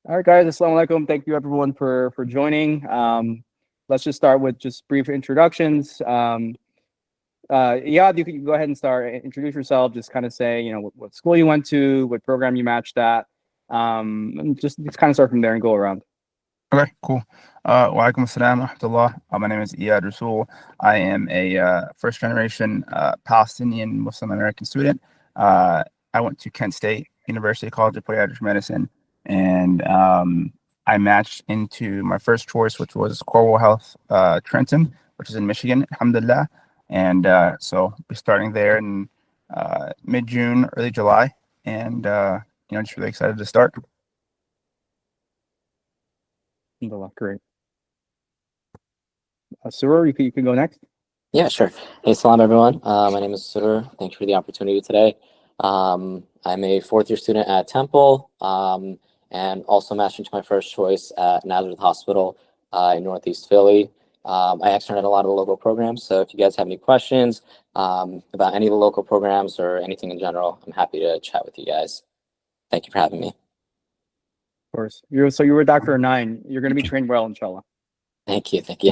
All right, guys. Assalamu alaikum. Thank you, everyone, for joining. Let's just start with just brief introductions. Eyad, you can go ahead and start. Introduce yourself. Just kind of say, what school you went to, what program you matched at. And just kind of start from there and go around. Okay, cool. Wa alaikum assalam wa rahmatullah. My name is Eyad Rasoul. I am a first generation Palestinian Muslim American student. I went to Kent State University College of Podiatric Medicine, and I matched into my first choice, which was Cornwall Health Trenton, which is in Michigan, alhamdulillah. And so we're starting there in mid-June, early July, and just really excited to start. Alhamdulillah, great. Suroor, you can go next. Yeah, sure. Hey, salam, everyone. My name is Suroor. Thanks for the opportunity today. I'm a fourth-year student at Temple, and also matched into my first choice at Nazareth Hospital in Northeast Philly. I actually run a lot of the local programs, so if you guys have any questions about any of the local programs or anything in general, I'm happy to chat with you guys. Thank you for having me. Of course. So you were Dr. 9. You're going to be trained well, inshallah. Thank you. Thank you.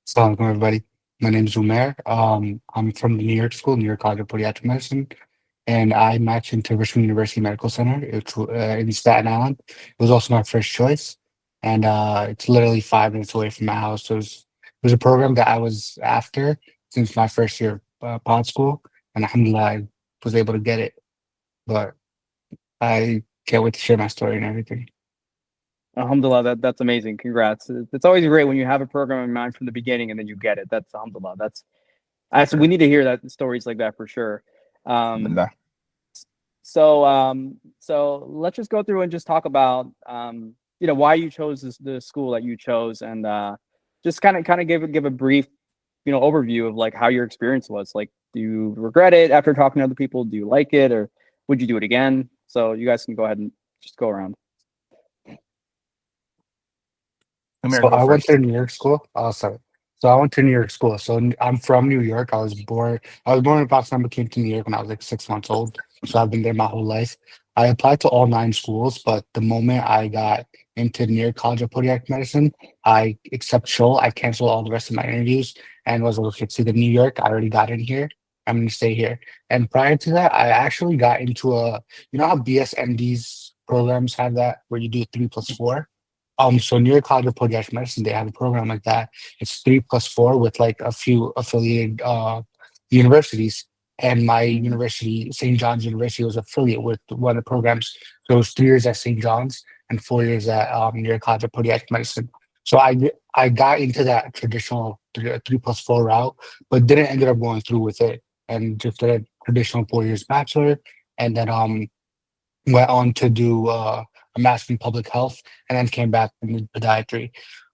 Assalamu alaikum, everybody. My name is Umair. I'm from the New York School, New York College of Podiatric Medicine, and I matched into Richmond University Medical Center in Staten Island. It was also my first choice, and it's literally 5 minutes away from my house. So it was a program that I was after since my first year of pod school, and alhamdulillah, I was able to get it. But I can't wait to share my story and everything. Alhamdulillah, that's amazing. Congrats. It's always great when you have a program in mind from the beginning and then you get it. That's alhamdulillah. We need to hear that stories like that for sure. Alhamdulillah. So let's just go through and just talk about why you chose the school that you chose, and just kind of give a brief overview of like how your experience was. Like, do you regret it after talking to other people? Do you like it, or would you do it again? So you guys can go ahead and just go around. Umair, So go I went first. to New York School. Sorry. So I went to New York School. So I'm from New York. I was born in Pakistan, but came to New York when I was like 6 months old. So I've been there my whole life. I applied to all 9 schools, but the moment I got into New York College of Podiatric Medicine, I except Shoal, I canceled all the rest of my interviews and was like, okay, see the New York, I already got in here. I'm gonna stay here. And prior to that, I actually got into how BSMD's programs have that where you do 3+4. So New York College of Podiatric Medicine, they have a program like that. It's 3+4 with like a few affiliated universities. And my university, St. John's University, was affiliate with one of the programs. So it was 3 years at St. John's and 4 years at New York College of Podiatric Medicine. So I got into that traditional 3+4 route, but didn't ended up going through with it, and just did a traditional 4 years bachelor, and then went on to do a master's in public health, and then came back and did podiatry.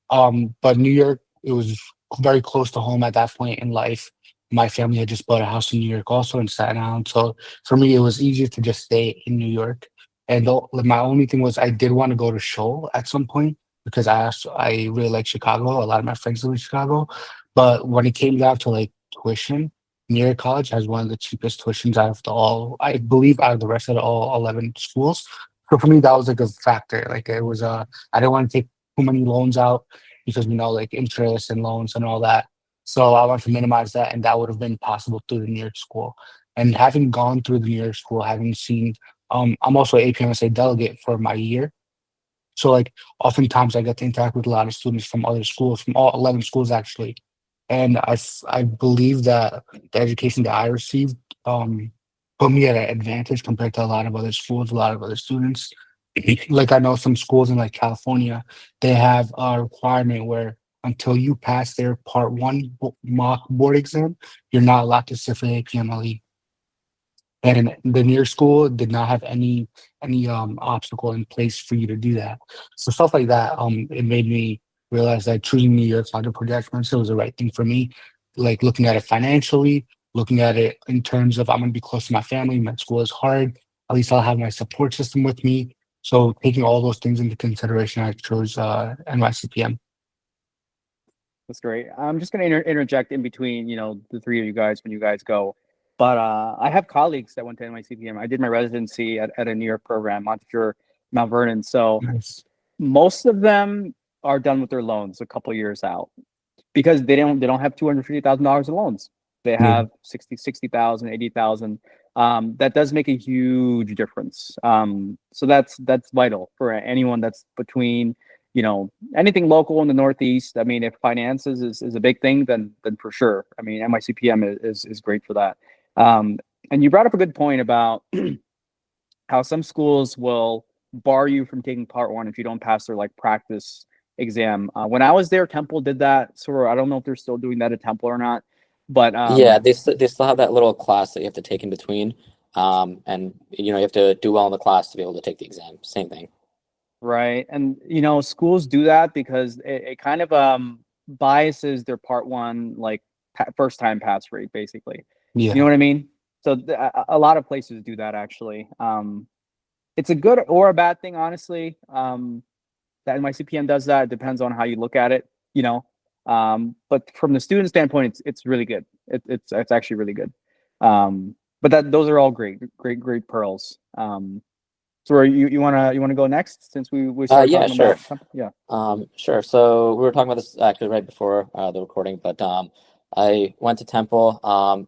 But New York, it was very close to home at that point in life. My family had just bought a house in New York, also in Staten Island. So for me, it was easier to just stay in New York. And my only thing was I did want to go to Shoal at some point because I really like Chicago. A lot of my friends live in Chicago. But when it came down to like tuition, New York College has one of the cheapest tuitions out of I believe, out of the rest of all 11 schools. So for me, that was like a factor. Like it was, I didn't want to take too many loans out because, like interest and loans and all that. So I wanted to minimize that, and that would have been possible through the New York school. And having gone through the New York school, having seen, I'm also an APMSA delegate for my year. So like oftentimes I get to interact with a lot of students from other schools, from all 11 schools actually. And I believe that the education that I received put me at an advantage compared to a lot of other schools, a lot of other students. Like I know some schools in like California, they have a requirement where until you pass their mock board exam, you're not allowed to sit for the APMLE. And the near school did not have any obstacle in place for you to do that. So stuff like that, it made me realize that choosing New York College of Podiatric Medicine was the right thing for me. Like looking at it financially, looking at it in terms of I'm gonna be close to my family. Med school is hard. At least I'll have my support system with me. So taking all those things into consideration, I chose NYCPM. That's great. I'm just going to interject in between, the three of you guys when you guys go. But I have colleagues that went to NYCPM. I did my residency at a New York program, Montefiore, Mount Vernon. So Nice. most of them are done with their loans a couple years out because they don't have $250,000 in loans. They Yeah. have 60,000, 80,000. That does make a huge difference. So that's vital for anyone that's between, anything local in the Northeast. I mean, if finances is a big thing, then for sure. I mean, NYCPM is great for that. And you brought up a good point about how some schools will bar you from taking part one if you don't pass their like practice exam. When I was there, Temple did that. So I don't know if they're still doing that at Temple or not, but Yeah, they still have that little class that you have to take in between. And you have to do well in the class to be able to take the exam. Same thing. right. And schools do that because it kind of biases their part one like first time pass rate, basically. You know Yeah. what I mean? So a lot of places do that actually. It's a good or a bad thing, honestly. That NYCPM does that. It depends on how you look at it, But from the student standpoint, it's really good. It's actually really good. But those are all great pearls. So you wanna go next since we started Yeah, talking sure. about something? Yeah. Sure. So we were talking about this actually right before the recording, but I went to Temple,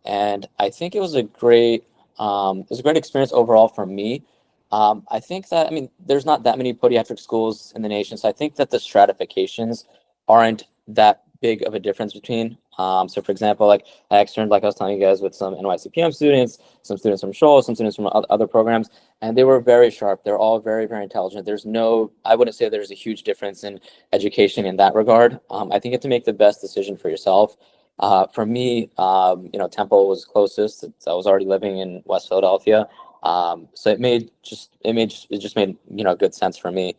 and I think it was a great experience overall for me. I think that, I mean, there's not that many podiatric schools in the nation, so I think that the stratifications aren't that big of a difference between. So for example, like I externed, like I was telling you guys, with some NYCPM students, some students from Shoal, some students from other programs, and they were very sharp. They're all very, very intelligent. I wouldn't say there's a huge difference in education in that regard. I think you have to make the best decision for yourself. For me, Temple was closest. I was already living in West Philadelphia. So it just made, good sense for me.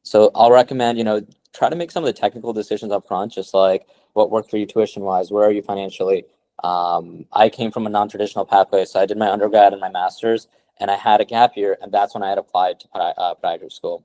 So I'll recommend, try to make some of the technical decisions up front, just like what worked for you tuition wise, where are you financially? I came from a non-traditional pathway, so I did my undergrad and my master's, and I had a gap year, and that's when I had applied to podiatry school.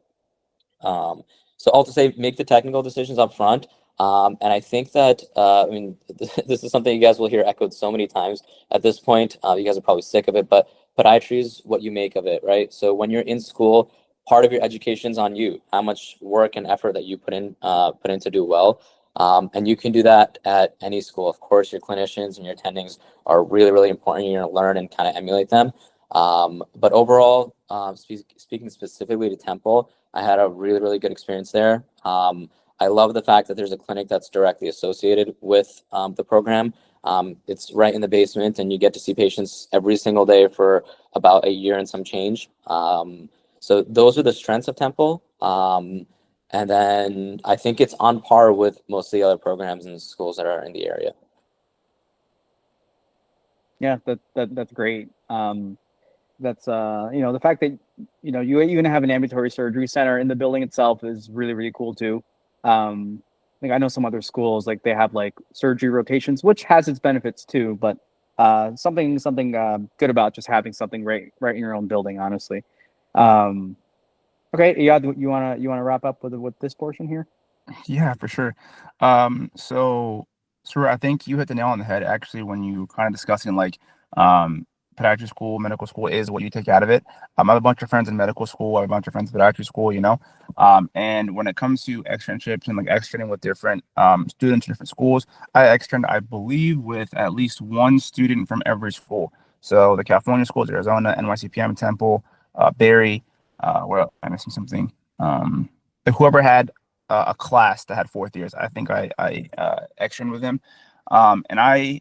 So all to say, make the technical decisions up front. And I think that, I mean, this is something you guys will hear echoed so many times at this point. You guys are probably sick of it, but podiatry is what you make of it, right? So when you're in school, part of your education's on you, how much work and effort that you put in to do well. And you can do that at any school. Of course, your clinicians and your attendings are really, really important. You're going to learn and kind of emulate them. But overall, speaking specifically to Temple, I had a really, really good experience there. I love the fact that there's a clinic that's directly associated with the program. It's right in the basement, and you get to see patients every single day for about a year and some change. So those are the strengths of Temple. And then I think it's on par with most of the other programs and schools that are in the area. Yeah, that's great. That's the fact that you even have an ambulatory surgery center in the building itself is really, really cool too. Like I know some other schools like they have like surgery rotations, which has its benefits too, but something good about just having something right in your own building, honestly. Okay, Iyad, you wanna wrap up with this portion here? Yeah, for sure. So I think you hit the nail on the head actually when you kind of discussing like podiatry school, medical school is what you take out of it. I have a bunch of friends in medical school, I have a bunch of friends in podiatry school, and when it comes to externships and like externing with different students in different schools, I externed, I believe, with at least one student from every school. So the California schools, Arizona, NYCPM, Temple, Barry, where I'm missing something. Whoever had a class that had 4th years. I think I externed with him, and I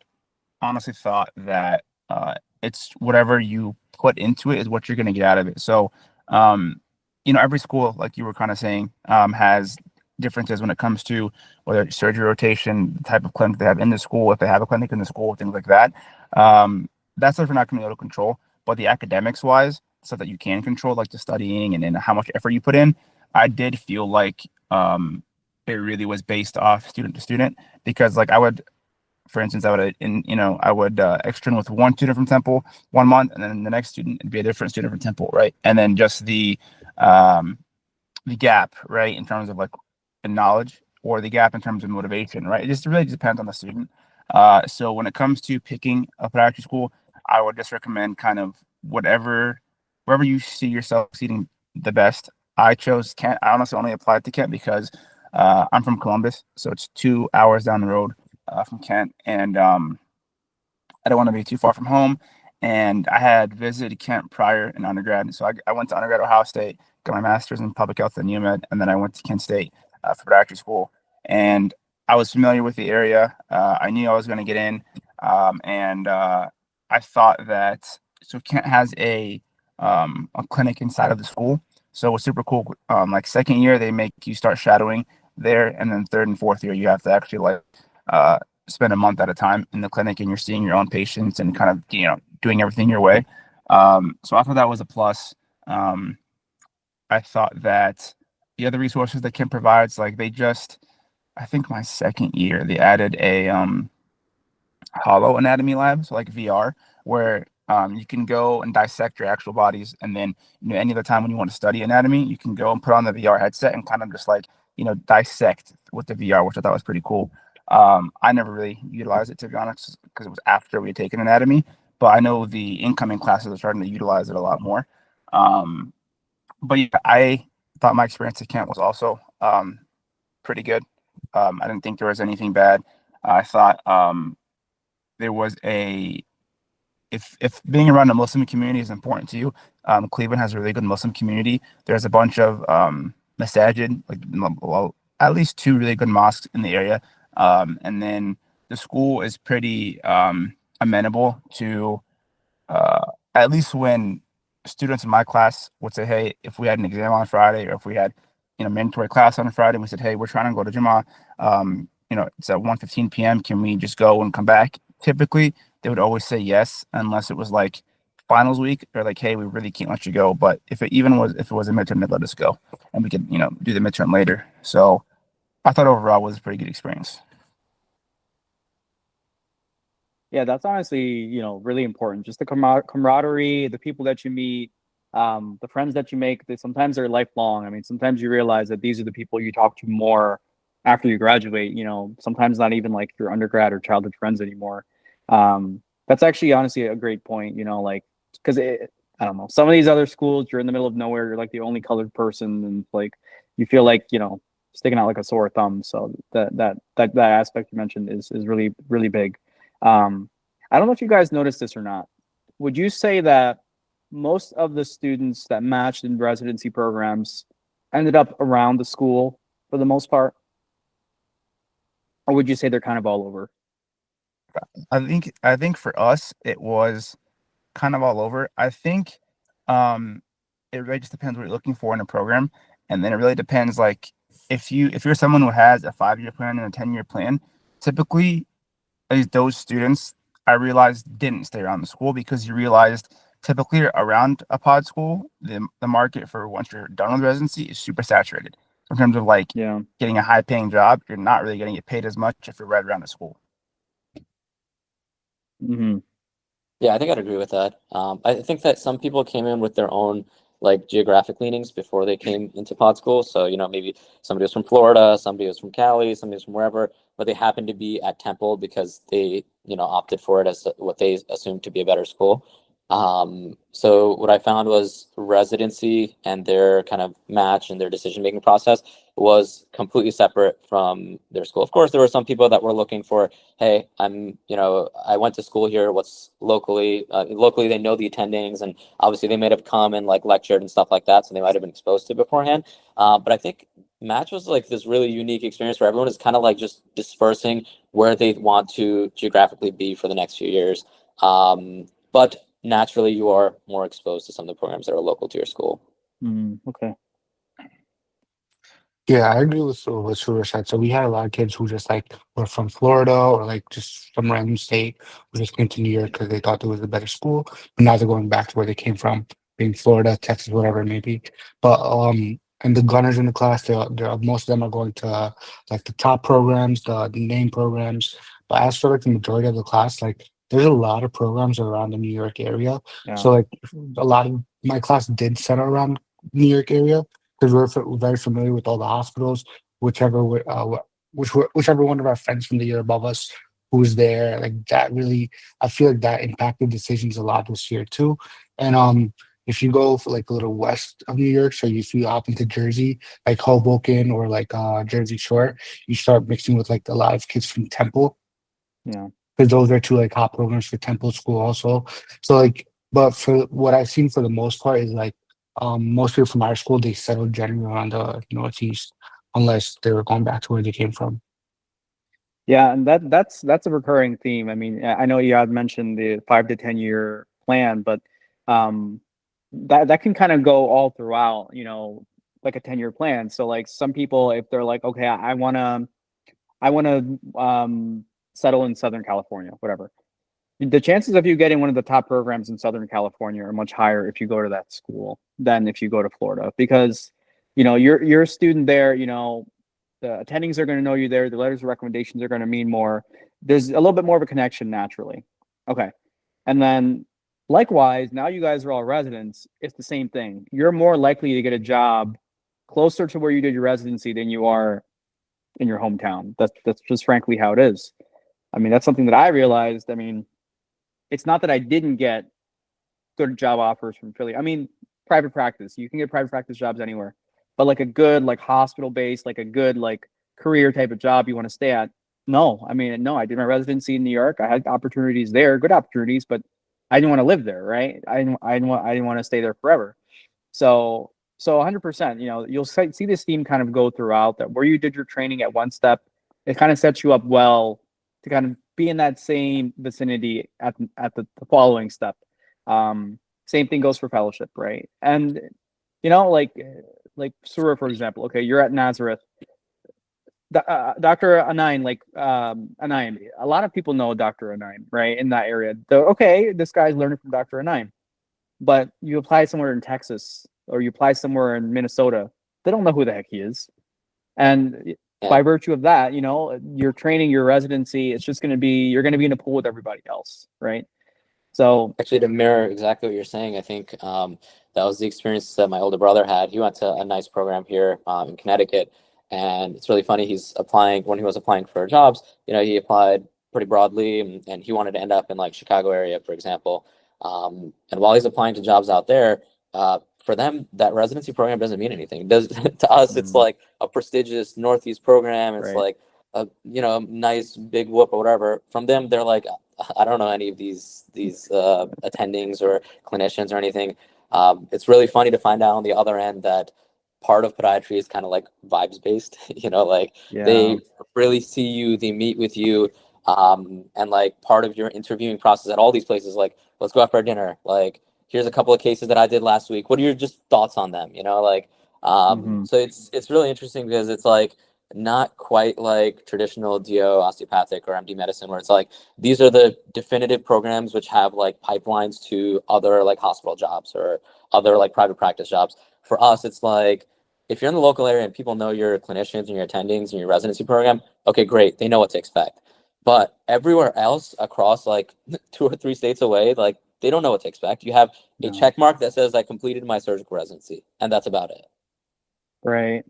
honestly thought that it's whatever you put into it is what you're going to get out of it. So, every school, like you were kind of saying, has differences when it comes to whether it's surgery rotation, the type of clinic they have in the school, if they have a clinic in the school, things like that. That stuff you're not going to be able to control, but the academics wise, stuff that you can control, like the studying and then how much effort you put in, I did feel like it really was based off student to student, because like I would, for instance, I would extern with one student from Temple 1 month, and then the next student would be a different student from Temple, right? And then just the gap, right, in terms of like the knowledge, or the gap in terms of motivation, right? It just really depends on the student. So when it comes to picking a podiatry school, I would just recommend kind of wherever you see yourself succeeding the best. I chose Kent. I honestly only applied to Kent because I'm from Columbus, so it's 2 hours down the road from Kent, and I don't want to be too far from home. And I had visited Kent prior in undergrad, so I went to undergrad at Ohio State, got my master's in public health at UMed, and then I went to Kent State for podiatry school. And I was familiar with the area. I knew I was going to get in, and I thought that so Kent has a clinic inside of the school, so it was super cool. Like second year, they make you start shadowing there, and then third and fourth year, you have to actually like spend a month at a time in the clinic, and you're seeing your own patients and kind of doing everything your way. So I thought that was a plus. I thought that the other resources that Kent provides, like I think my second year they added a hollow anatomy lab, so like VR, where you can go and dissect your actual bodies, and then any other time when you want to study anatomy, you can go and put on the VR headset and kind of just like dissect with the VR, which I thought was pretty cool. I never really utilized it, to be honest, because it was after we had taken anatomy, but I know the incoming classes are starting to utilize it a lot more. But yeah, I thought my experience at Kent was also pretty good. I didn't think there was anything bad. I thought there was if being around a Muslim community is important to you, Cleveland has a really good Muslim community. There's a bunch of masajid, like at least 2 really good mosques in the area. And then the school is pretty amenable to at least when students in my class would say, hey, if we had an exam on Friday, or if we had mandatory class on Friday, and we said, hey, we're trying to go to Jummah, it's at 1:15 p.m. Can we just go and come back? Typically, they would always say yes, unless it was like finals week. They're like, hey, we really can't let you go. But if it was a midterm, they'd let us go, and we could do the midterm later. So I thought overall it was a pretty good experience. Yeah, that's honestly, really important. Just the camaraderie, the people that you meet, the friends that you make. Sometimes they're lifelong. I mean, sometimes you realize that these are the people you talk to more after you graduate. Sometimes not even like your undergrad or childhood friends anymore. That's actually honestly a great point. Like because I don't know, some of these other schools, you're in the middle of nowhere. You're like the only colored person, and like you feel like sticking out like a sore thumb. So that aspect you mentioned is really really big. I don't know if you guys noticed this or not. Would you say that most of the students that matched in residency programs ended up around the school for the most part? Or would you say they're kind of all over? I think for us it was kind of all over. I think it really just depends what you're looking for in a program, and then it really depends like if you're someone who has a 5-year plan and a 10-year plan, typically those students I realized didn't stay around the school, because you realized typically around a pod school, the market for once you're done with residency is super saturated. So in terms of like getting a high paying job, you're not really going to get paid as much if you're right around the school. Mm-hmm. Yeah, I think I'd agree with that. I think that some people came in with their own like geographic leanings before they came into pod school. So, maybe somebody was from Florida, somebody was from Cali, somebody was from wherever, but they happened to be at Temple because they, opted for it as what they assumed to be a better school. So what I found was residency and their kind of match and their decision-making process was completely separate from their school. Of course, there were some people that were looking for, hey, I went to school here. What's locally they know the attendings, and obviously they might have come and like lectured and stuff like that. So they might've been exposed to it beforehand. But I think match was like this really unique experience where everyone is kind of like just dispersing where they want to geographically be for the next few years. But naturally you are more exposed to some of the programs that are local to your school. Okay. Yeah, I agree with what Suroor said. So we had a lot of kids who just like were from Florida or like just some random state who just came to New York because they thought it was a better school, but now they're going back to where they came from, being Florida, Texas, whatever it may be. But and the gunners in the class, they're most of them are going to like the top programs, the name programs. But as for like the majority of the class, like there's a lot of programs around the New York area. Yeah. So like a lot of my class did center around New York area, because we're very familiar with all the hospitals, whichever one of our friends from the year above us who's there. Like that really, I feel like that impacted decisions a lot this year too. And if you go for like a little west of New York, so if you hop into Jersey, like Hoboken or like Jersey Shore, you start mixing with like a lot of kids from Temple, Yeah. because those are two like hot programs for Temple School also. So like, but for what I've seen for the most part is like most people from our school, they settled generally around the Northeast unless they were going back to where they came from. Yeah, and that's a recurring theme. I mean, I know you had mentioned the 5 to 10 year plan, but that can kind of go all throughout, like a 10-year plan. So like some people, if they're like, okay, I wanna settle in Southern California, whatever. The chances of you getting one of the top programs in Southern California are much higher if you go to that school than if you go to Florida, because you're a student there. The attendings are going to know you there. The letters of recommendations are going to mean more. There's a little bit more of a connection naturally. Okay. And then likewise, now you guys are all residents. It's the same thing. You're more likely to get a job closer to where you did your residency than you are in your hometown. That's just frankly how it is. I mean, that's something that I realized. I mean, it's not that I didn't get good job offers from Philly. I mean, private practice. You can get private practice jobs anywhere. But like a good like hospital based, like a good like career type of job you want to stay at. No, I mean, no, I did my residency in New York. I had opportunities there, good opportunities, but I didn't want to live there, right? I didn't want to stay there forever. So 100%, you'll see this theme kind of go throughout that where you did your training at one step, it kind of sets you up well to kind of be in that same vicinity at the following step. Same thing goes for fellowship, right? And like Suroor, for example. Okay, you're at Nazareth. Dr. Anaim, Anaim. A lot of people know Dr. Anaim, right, in that area. Okay, this guy's learning from Dr. Anaim, but you apply somewhere in Texas or you apply somewhere in Minnesota, they don't know who the heck he is. And by virtue of that, your training, your residency, it's just you're going to be in a pool with everybody else, right? So actually, to mirror exactly what you're saying, I think that was the experience that my older brother had. He went to a nice program here in Connecticut, and it's really funny. When he was applying for jobs, he applied pretty broadly, and he wanted to end up in like Chicago area, for example. And while he's applying to jobs out there, for them, that residency program doesn't mean anything. It does to us, it's like a prestigious Northeast program. It's right. like a nice big whoop or whatever. From them, they're like, I don't know any of these attendings or clinicians or anything. It's really funny to find out on the other end that part of podiatry is kind of like vibes based. They really see you, they meet with you, and like part of your interviewing process at all these places, like, let's go out for dinner. Like, here's a couple of cases that I did last week. What are your just thoughts on them? So it's really interesting because it's like not quite like traditional DO, osteopathic, or MD medicine, where it's like these are the definitive programs which have like pipelines to other like hospital jobs or other like private practice jobs. For us, it's like if you're in the local area and people know your clinicians and your attendings and your residency program, okay, great, they know what to expect. But everywhere else across like 2 or 3 states away, like they don't know what to expect. You have a check mark that says I completed my surgical residency, and that's about it. Right.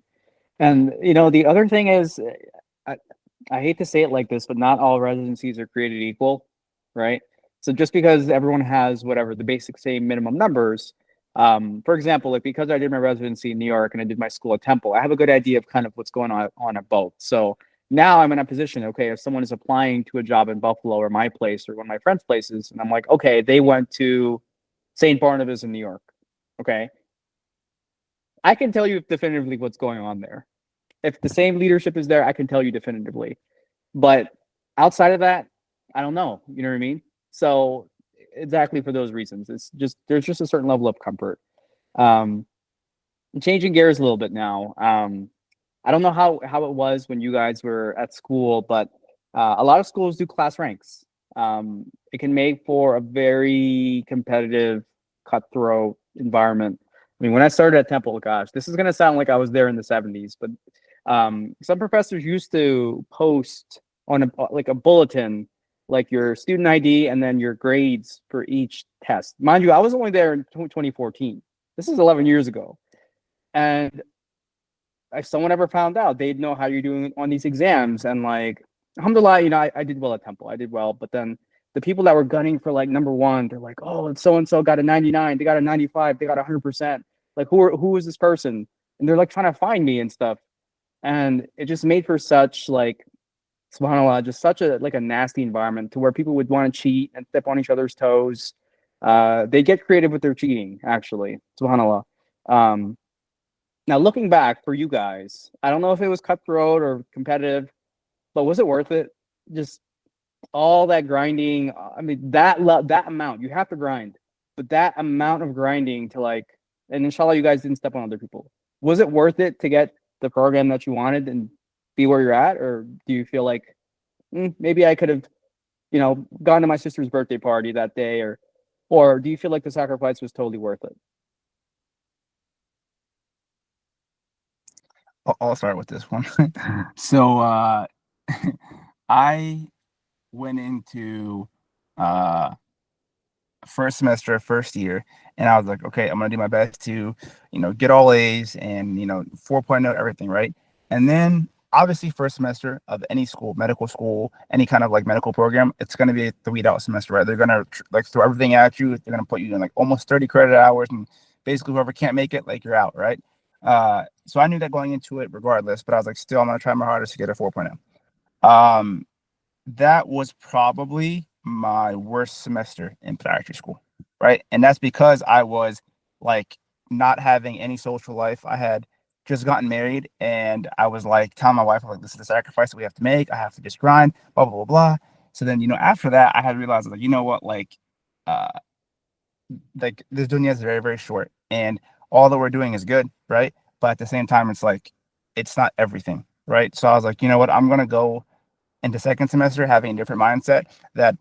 And the other thing is, I hate to say it like this, but not all residencies are created equal, right? So just because everyone has whatever the basic same minimum numbers, for example, like because I did my residency in New York and I did my school at Temple, I have a good idea of kind of what's going on at both. So now I'm in a position, okay, if someone is applying to a job in Buffalo or my place or one of my friends' places, and I'm like, okay, they went to St. Barnabas in New York, okay, I can tell you definitively what's going on there. If the same leadership is there, I can tell you definitively. But outside of that, I don't know. You know what I mean? So exactly for those reasons, there's just a certain level of comfort. Changing gears a little bit now. I don't know how it was when you guys were at school, but a lot of schools do class ranks. It can make for a very competitive, cutthroat environment. I mean, when I started at Temple, gosh, this is going to sound like I was there in the 70s, but some professors used to post on a bulletin, like your student ID and then your grades for each test. Mind you, I was only there in 2014. This is 11 years ago. And if someone ever found out, they'd know how you're doing on these exams. And like, alhamdulillah, I did well at Temple. I did well, but then the people that were gunning for like number one, they're like, oh, so and so got a 99, they got a 95, they got 100%. Like, who is this person? And they're like trying to find me and stuff. And it just made for such like, subhanallah, just such a like a nasty environment to where people would want to cheat and step on each other's toes. They get creative with their cheating, actually, subhanallah. Um, Now looking back for you guys, I don't know if it was cutthroat or competitive, but was it worth it? Just all that grinding. I mean, that amount you have to grind, but that amount of grinding to like, and inshallah, you guys didn't step on other people. Was it worth it to get the program that you wanted and be where you're at, or do you feel like maybe I could have, gone to my sister's birthday party that day, or do you feel like the sacrifice was totally worth it? I'll start with this one. So I went into first semester, first year, and I was like, okay, I'm gonna do my best to, get all A's and 4.0 everything, right? And then obviously first semester of any school, medical school, any kind of like medical program, it's gonna be a 3-out semester, right? They're gonna like throw everything at you. They're gonna put you in like almost 30 credit hours, and basically whoever can't make it, like you're out, right? So I knew that going into it regardless, but I was like, still, I'm gonna try my hardest to get a 4.0. That was probably my worst semester in podiatry school, right? And that's because I was like not having any social life. I had just gotten married, and I was like telling my wife, like, this is the sacrifice that we have to make. I have to just grind, blah, blah, blah, blah. So then, after that, I had realized, like, you know what, uh, like this dunya is very, very short, and all that we're doing is good, right? But at the same time, it's like, it's not everything, right? So I was like, you know what, I'm going to go into second semester having a different mindset that,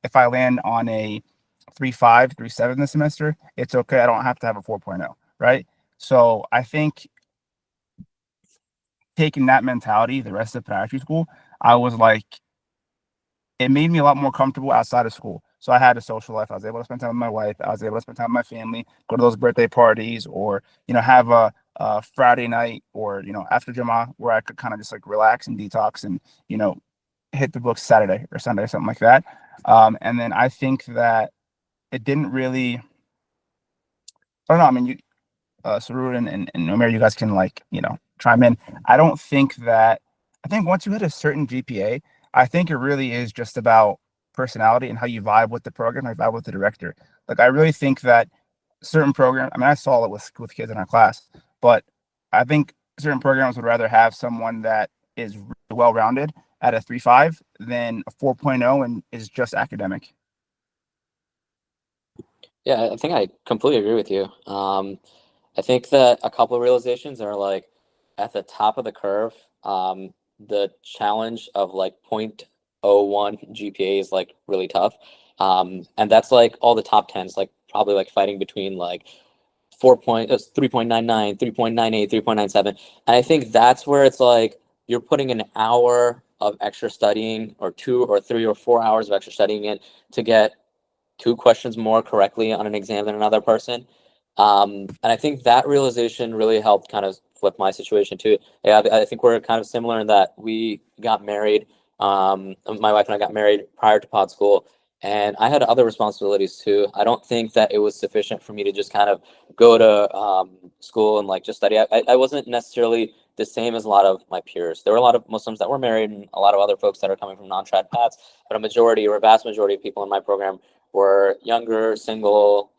if I land on a 3.5, 3.7 this semester, it's okay. I don't have to have a 4.0, right? So I think taking that mentality the rest of podiatry school, I was like, it made me a lot more comfortable outside of school. So I had a social life. I was able to spend time with my wife. I was able to spend time with my family, go to those birthday parties, or, have a Friday night or, after Jama where I could kind of just like relax and detox and, hit the books Saturday or Sunday, something like that. And then I think that it didn't really, I don't know. I mean, Suroor and Umair, you guys can chime in. I think once you hit a certain GPA, I think it really is just about personality and how you vibe with the program, how you vibe with the director. Like, I really think that certain programs, I mean, I saw it with kids in our class, but I think certain programs would rather have someone that is really well-rounded at a 3.5 than a 4.0 and is just academic. Yeah, I think I completely agree with you. I think that a couple of realizations are like at the top of the curve. The challenge of like 0.01 GPA is like really tough. And that's like all the top 10s, like probably like fighting between like 3.99, 3.98, 3.97. And I think that's where it's like you're putting an hour of extra studying or 2 or 3 or 4 hours of extra studying in to get 2 questions more correctly on an exam than another person. And I think that realization really helped kind of flip my situation too. Yeah, I think we're kind of similar in that we got married. My wife and I got married prior to pod school, and I had other responsibilities too. I don't think that it was sufficient for me to just kind of go to school and like just study. I wasn't necessarily the same as a lot of my peers. There were a lot of Muslims that were married and a lot of other folks that are coming from non-trad paths, but a majority or a vast majority of people in my program were younger, single,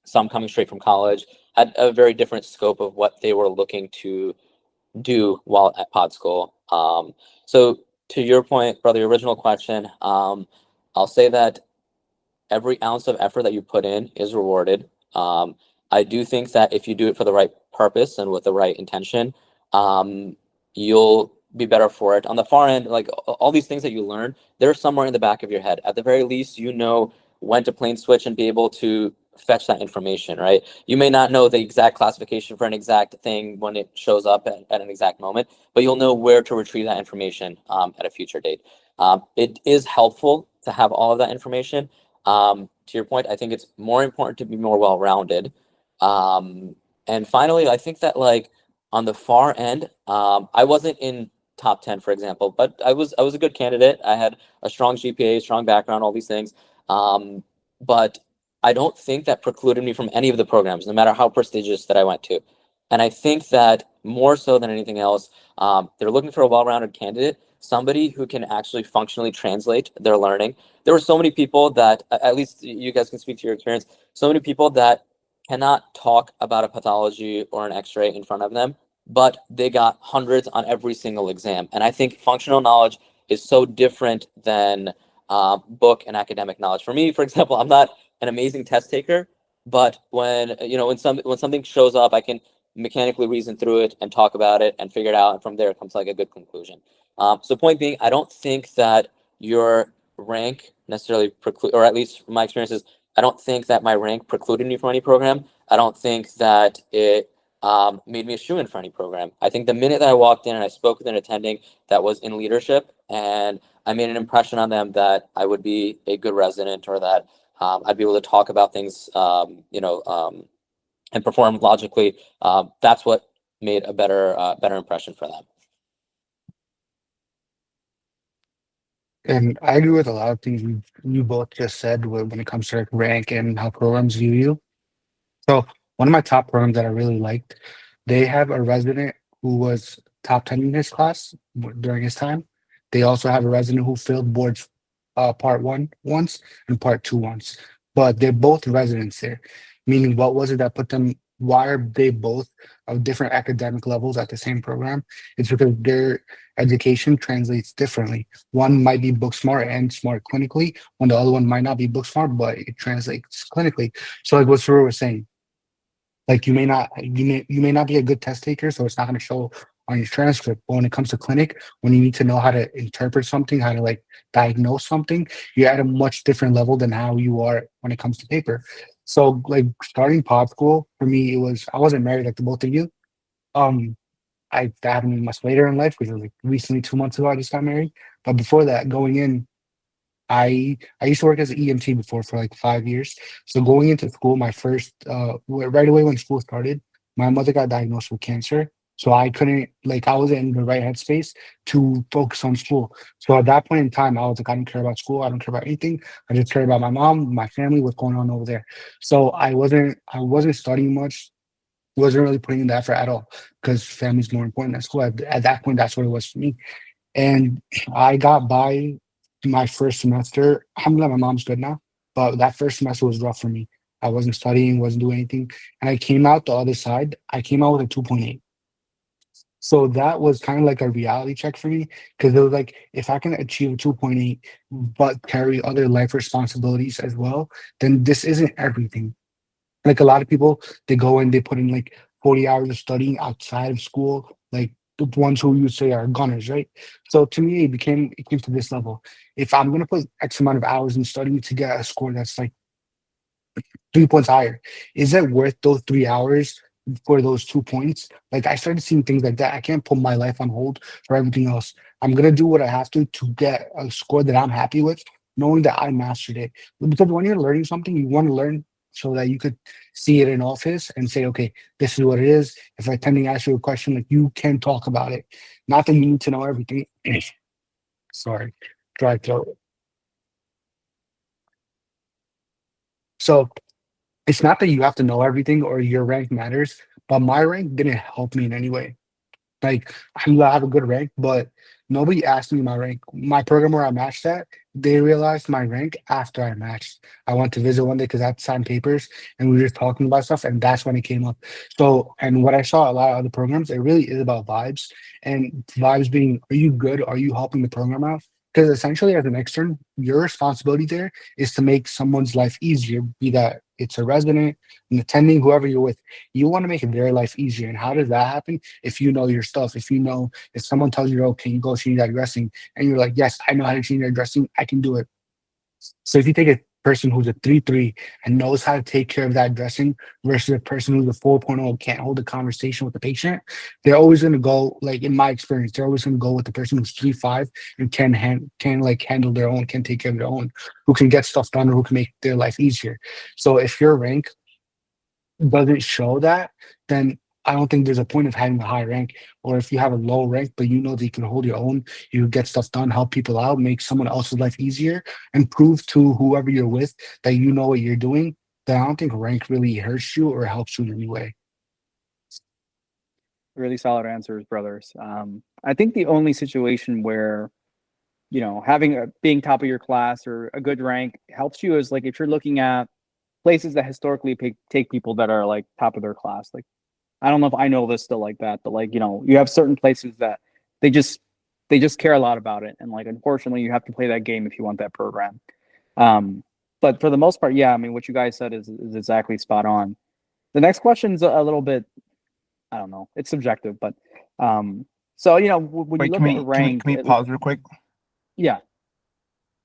some coming straight from college, had a very different scope of what they were looking to do while at pod school. So to your point, brother, your original question, I'll say that every ounce of effort that you put in is rewarded. I do think that if you do it for the right purpose and with the right intention, you'll be better for it. On the far end, like all these things that you learn, they're somewhere in the back of your head. At the very least, you know when to plane switch and be able to fetch that information, right? You may not know the exact classification for an exact thing when it shows up at an exact moment, but you'll know where to retrieve that information at a future date. It is helpful to have all of that information. To your point, I think it's more important to be more well-rounded. And finally, I think that like on the far end, I wasn't in top 10, for example, but I was a good candidate. I had a strong GPA, strong background, all these things. But I don't think that precluded me from any of the programs, no matter how prestigious that I went to. And I think that more so than anything else, they're looking for a well-rounded candidate, somebody who can actually functionally translate their learning. There were so many people that, at least you guys can speak to your experience, so many people that cannot talk about a pathology or an x-ray in front of them, but they got hundreds on every single exam. And I think functional knowledge is so different than book and academic knowledge. For me, for example, I'm not an amazing test taker, but when something shows up, I can mechanically reason through it and talk about it and figure it out, and from there it comes to like a good conclusion. So point being, I don't think that your rank necessarily preclude, or at least from my experiences, I don't think that my rank precluded me from any program. I don't think that it made me a shoo-in for any program. I think the minute that I walked in and I spoke with an attending that was in leadership, and I made an impression on them that I would be a good resident, or that I'd be able to talk about things, and perform logically, that's what made a better impression for them. And I agree with a lot of things you both just said when it comes to like rank and how programs view you. So one of my top programs that I really liked, they have a resident who was top 10 in his class during his time. They also have a resident who failed boards part one once and part two once. But they're both residents there. Meaning what was it that put them, why are they both of different academic levels at the same program? It's because their education translates differently. One might be book smart and smart clinically, when the other one might not be book smart, but it translates clinically. So like what Suroor was saying, like you may not be a good test taker, so it's not going to show on your transcript. But when it comes to clinic, when you need to know how to interpret something, how to like diagnose something, you're at a much different level than how you are when it comes to paper. So like starting pod school for me, it was, I wasn't married like the both of you. Um, that happened much later in life, because it was like recently 2 months ago I just got married. But before that, going in, I used to work as an EMT before for like 5 years. So going into school, my first right away when school started, my mother got diagnosed with cancer. So I couldn't, like, I wasn't in the right headspace to focus on school. So at that point in time, I was like, I don't care about school, I don't care about anything. I just care about my mom, my family, what's going on over there. So I wasn't studying much, wasn't really putting in the effort at all, because family's more important than school. At that point, that's what it was for me. And I got by my first semester. Alhamdulillah, my mom's good now. But that first semester was rough for me. I wasn't studying, wasn't doing anything. And I came out the other side. I came out with a 2.8. So that was kind of like a reality check for me, because it was like, if I can achieve a 2.8, but carry other life responsibilities as well, then this isn't everything. Like a lot of people, they go and they put in like 40 hours of studying outside of school, like the ones who you say are gunners, right? So to me, it came to this level. If I'm gonna put X amount of hours in studying to get a score that's like 3 points higher, is it worth those 3 hours for those 2 points? Like I started seeing things like that. I can't put my life on hold for everything else. I'm gonna do what I have to get a score that I'm happy with, knowing that I mastered it. Because when you're learning something, you want to learn so that you could see it in office and say, okay, this is what it is. If I tend to ask you a question, like you can talk about it. Not that you need to know everything. Sorry, dry throat. So it's not that you have to know everything or your rank matters, but my rank didn't help me in any way. Like I have a good rank, but nobody asked me my rank. My program where I matched at, they realized my rank after I matched. I went to visit one day because I had to sign papers, and we were just talking about stuff, and that's when it came up. So, and what I saw a lot of other programs, it really is about vibes, and vibes being, are you good? Are you helping the program out? Because essentially, as an extern, your responsibility there is to make someone's life easier, be that it's a resident, an attending, whoever you're with. You want to make their life easier. And how does that happen? If you know your stuff, if someone tells you, okay, you go change that dressing, and you're like, yes, I know how to change that dressing, I can do it. So if you take a person who's a 3.3 and knows how to take care of that dressing versus a person who's a 4.0 and can't hold a conversation with the patient, they're always going to go, like in my experience, they're always going to go with the person who's 3.5 and can like handle their own, can take care of their own, who can get stuff done or who can make their life easier. So if your rank doesn't show that, then I don't think there's a point of having a high rank, or if you have a low rank, but you know that you can hold your own, you get stuff done, help people out, make someone else's life easier, and prove to whoever you're with that you know what you're doing, then I don't think rank really hurts you or helps you in any way. Really solid answers, brothers. I think the only situation where, you know, being top of your class or a good rank helps you is like if you're looking at places that historically take people that are like top of their class. Like, I don't know if I know this still like that, but like, you know, you have certain places that they just care a lot about it, and like unfortunately you have to play that game if you want that program. But for the most part, yeah, I mean, what you guys said is exactly spot on. The next question's a little bit, I don't know, it's subjective, but so you know, when you Wait, look at a rank, can we pause real quick? yeah,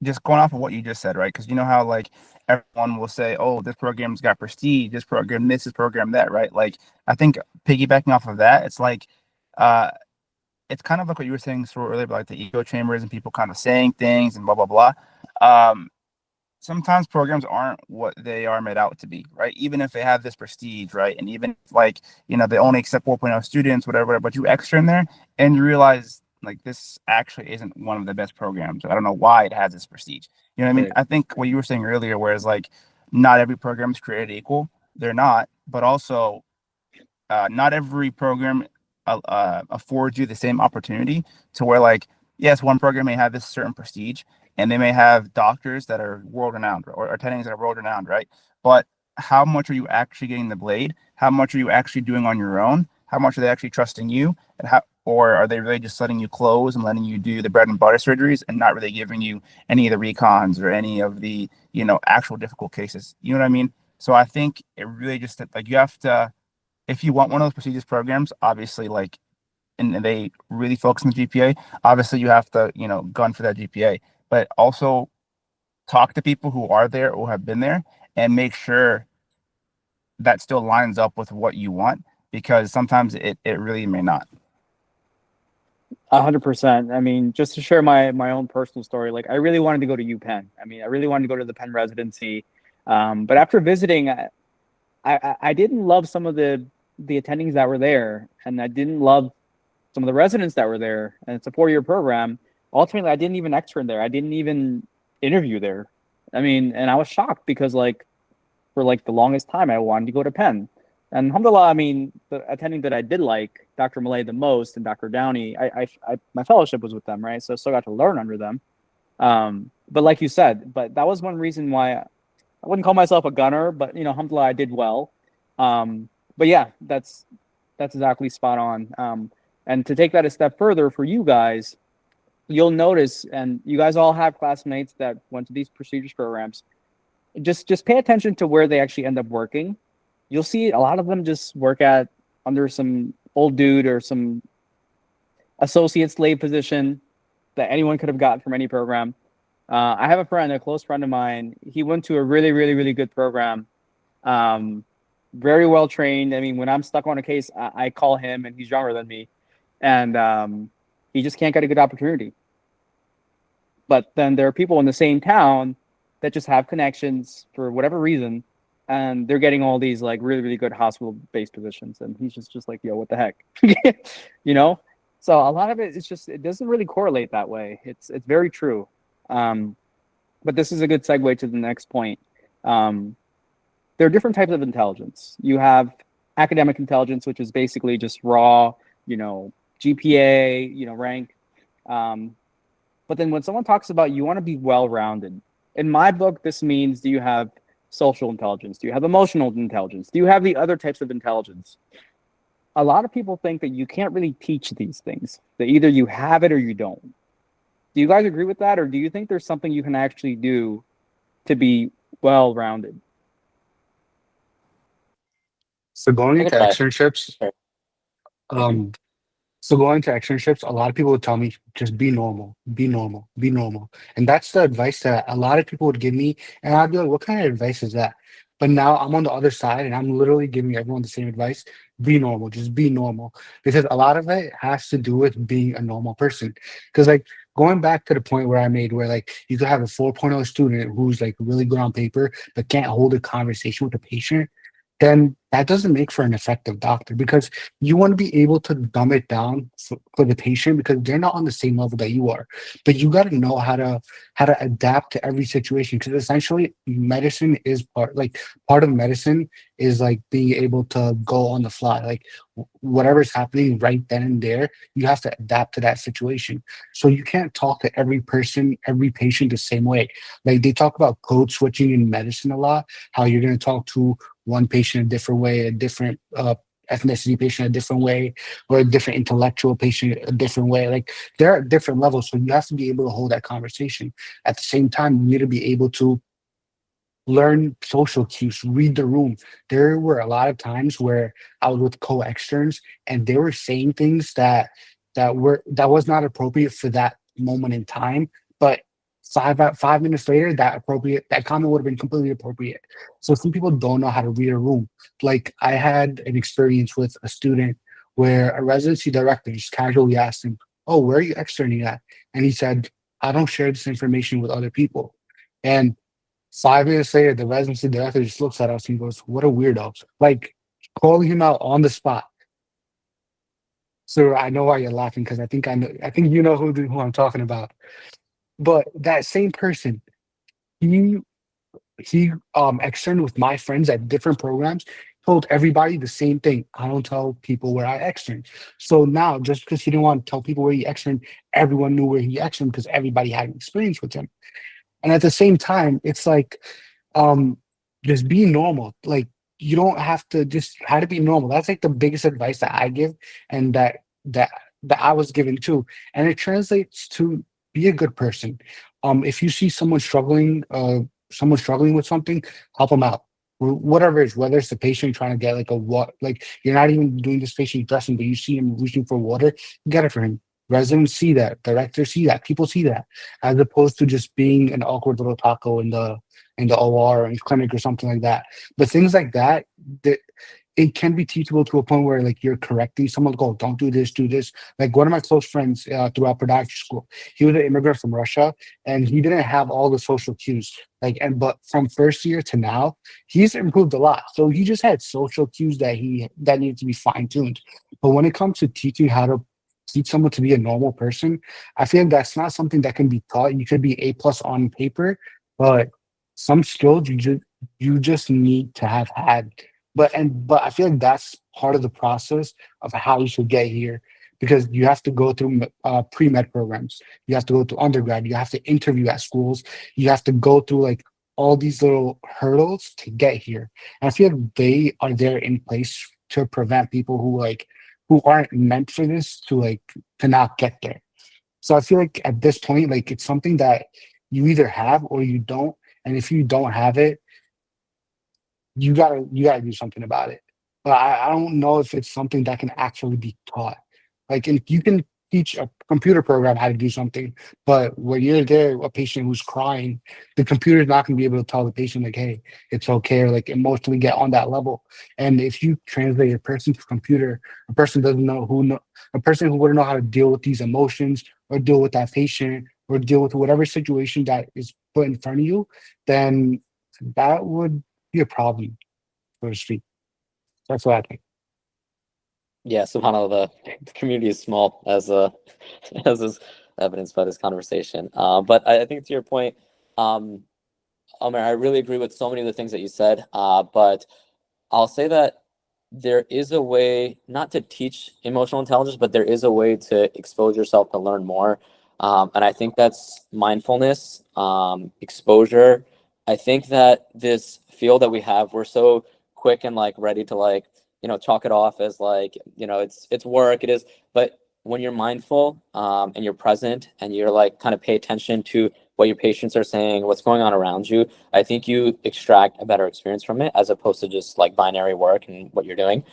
Just going off of what you just said, right? Because you know how like everyone will say, "Oh, this program's got prestige. This program, this program, that," right? Like I think piggybacking off of that, it's like, it's kind of like what you were saying so earlier about like the echo chambers and people kind of saying things and blah blah blah. Sometimes programs aren't what they are made out to be, right? Even if they have this prestige, right? And even if, like, you know, they only accept 4.0 students, whatever, but you extra in there and you realize like this actually isn't one of the best programs. I don't know why it has this prestige. You know what I mean? Right. I think what you were saying earlier, whereas like not every program is created equal. They're not, but also not every program affords you the same opportunity to where like, yes, one program may have this certain prestige and they may have doctors that are world renowned or attendings that are world renowned, right? But how much are you actually getting the blade? How much are you actually doing on your own? How much are they actually trusting you? And how, or are they really just letting you close and letting you do the bread and butter surgeries and not really giving you any of the recons or any of the, you know, actual difficult cases? You know what I mean? So I think it really just like you have to, if you want one of those prestigious programs, obviously like, and they really focus on the GPA, obviously you have to, you know, gun for that GPA, but also talk to people who are there or have been there and make sure that still lines up with what you want, because sometimes it really may not. 100%. I mean, just to share my own personal story, like I really wanted to go to UPenn. I mean, I really wanted to go to the Penn residency, but after visiting, I didn't love some of the attendings that were there, and I didn't love some of the residents that were there. And it's a 4-year program. Ultimately, I didn't even extern there. I didn't even interview there. I mean, and I was shocked because like for like the longest time, I wanted to go to Penn. And alhamdulillah, I mean, the attending that I did like, Dr. Malay the most and Dr. Downey, my fellowship was with them, right? So I still got to learn under them. But like you said, but that was one reason why I wouldn't call myself a gunner, but you know, alhamdulillah, I did well. But yeah, that's exactly spot on. And to take that a step further for you guys, you'll notice, and you guys all have classmates that went to these prestigious programs. Just pay attention to where they actually end up working. You'll see a lot of them just work at under some old dude or some associate slave position that anyone could have gotten from any program. I have a friend, a close friend of mine. He went to a really, really, really good program. Very well trained. I mean, when I'm stuck on a case, I call him, and he's younger than me, and he just can't get a good opportunity. But then there are people in the same town that just have connections for whatever reason, and they're getting all these like really, really good hospital-based positions, and he's just like, yo, what the heck, you know? So a lot of it is just, it doesn't really correlate that way. It's very true. But this is a good segue to the next point. There are different types of intelligence. You have academic intelligence, which is basically just raw, you know, GPA, you know, rank. But then when someone talks about you want to be well-rounded, in my book, this means, do you have social intelligence? Do you have emotional intelligence? Do you have the other types of intelligence? A lot of people think that you can't really teach these things, that either you have it or you don't. Do you guys agree with that? Or do you think there's something you can actually do to be well-rounded? So going I into could try. externships, a lot of people would tell me, just be normal, be normal, be normal. And that's the advice that a lot of people would give me. And I'd be like, what kind of advice is that? But now I'm on the other side and I'm literally giving everyone the same advice. Be normal, just be normal. Because a lot of it has to do with being a normal person. Because like going back to the point where I made where like you could have a 4.0 student who's like really good on paper, but can't hold a conversation with a patient. then that doesn't make for an effective doctor, because you want to be able to dumb it down for the patient, because they're not on the same level that you are. But you got to know how to adapt to every situation, because essentially medicine is part of medicine is like being able to go on the fly. Like whatever's happening right then and there, you have to adapt to that situation. So you can't talk to every person, every patient the same way. Like they talk about code switching in medicine a lot, how you're going to talk to one patient a different way, a different ethnicity patient a different way, or a different intellectual patient a different way. Like there are different levels, so you have to be able to hold that conversation. At the same time, you need to be able to learn social cues, read the room. There were a lot of times where I was with co-externs and they were saying things that was not appropriate for that moment in time, but 5 minutes later, that comment would have been completely appropriate. So some people don't know how to read a room. Like I had an experience with a student where a residency director just casually asked him, "Oh, where are you externing at?" And he said, "I don't share this information with other people." And 5 minutes later, the residency director just looks at us and goes, "What a weirdo!" Like calling him out on the spot. So I know why you're laughing, because I think I know. I think you know who I'm talking about. But that same person, he externed with my friends at different programs, told everybody the same thing: "I don't tell people where I extern." So now, just because he didn't want to tell people where he externed, everyone knew where he externed because everybody had an experience with him. And at the same time, it's like, um, just be normal. Like you don't have to just try to be normal. That's like the biggest advice that I give, and that that I was given too. And it translates to be a good person. If you see someone struggling with something, help them out. Whatever it is, whether it's the patient trying to get like a what, like you're not even doing this patient dressing, but you see him reaching for water, get it for him. Residents see that, directors see that, people see that, as opposed to just being an awkward little taco in the OR or in clinic or something like that. But things like that, that it can be teachable to a point where like you're correcting someone, like, "Oh, don't do this, do this." Like one of my close friends throughout podiatry school, he was an immigrant from Russia, and he didn't have all the social cues. But from first year to now, he's improved a lot. So he just had social cues that needed to be fine tuned. But when it comes to teaching how to teach someone to be a normal person, I feel like that's not something that can be taught. You could be A+ on paper, but some skills you just need to have had. But I feel like that's part of the process of how you should get here, because you have to go through pre-med programs, you have to go to undergrad, you have to interview at schools, you have to go through like all these little hurdles to get here. And I feel like they are there in place to prevent people who aren't meant for this to not get there. So I feel like at this point, like it's something that you either have or you don't. And if you don't have it, you gotta do something about it. But I don't know if it's something that can actually be taught. Like if you can teach a computer program how to do something, but when you're there, a patient who's crying, the computer's not gonna be able to tell the patient like, "Hey, it's okay," or like emotionally get on that level. And if you translate a person to computer, a person doesn't know who know a person who wouldn't know how to deal with these emotions or deal with that patient or deal with whatever situation that is put in front of you, then that would be a problem, so to speak. That's what I think. Yeah, subhanAllah, the community is small, as as is evidenced by this conversation. But I think to your point, Omer, I really agree with so many of the things that you said. But I'll say that there is a way not to teach emotional intelligence, but there is a way to expose yourself to learn more. And I think that's mindfulness, exposure. I think that this field that we have, we're so quick and like ready to like, chalk it off as like, it's work, it is. But when you're mindful and you're present and you're like kind of pay attention to what your patients are saying, what's going on around you, I think you extract a better experience from it as opposed to just like binary work and what you're doing.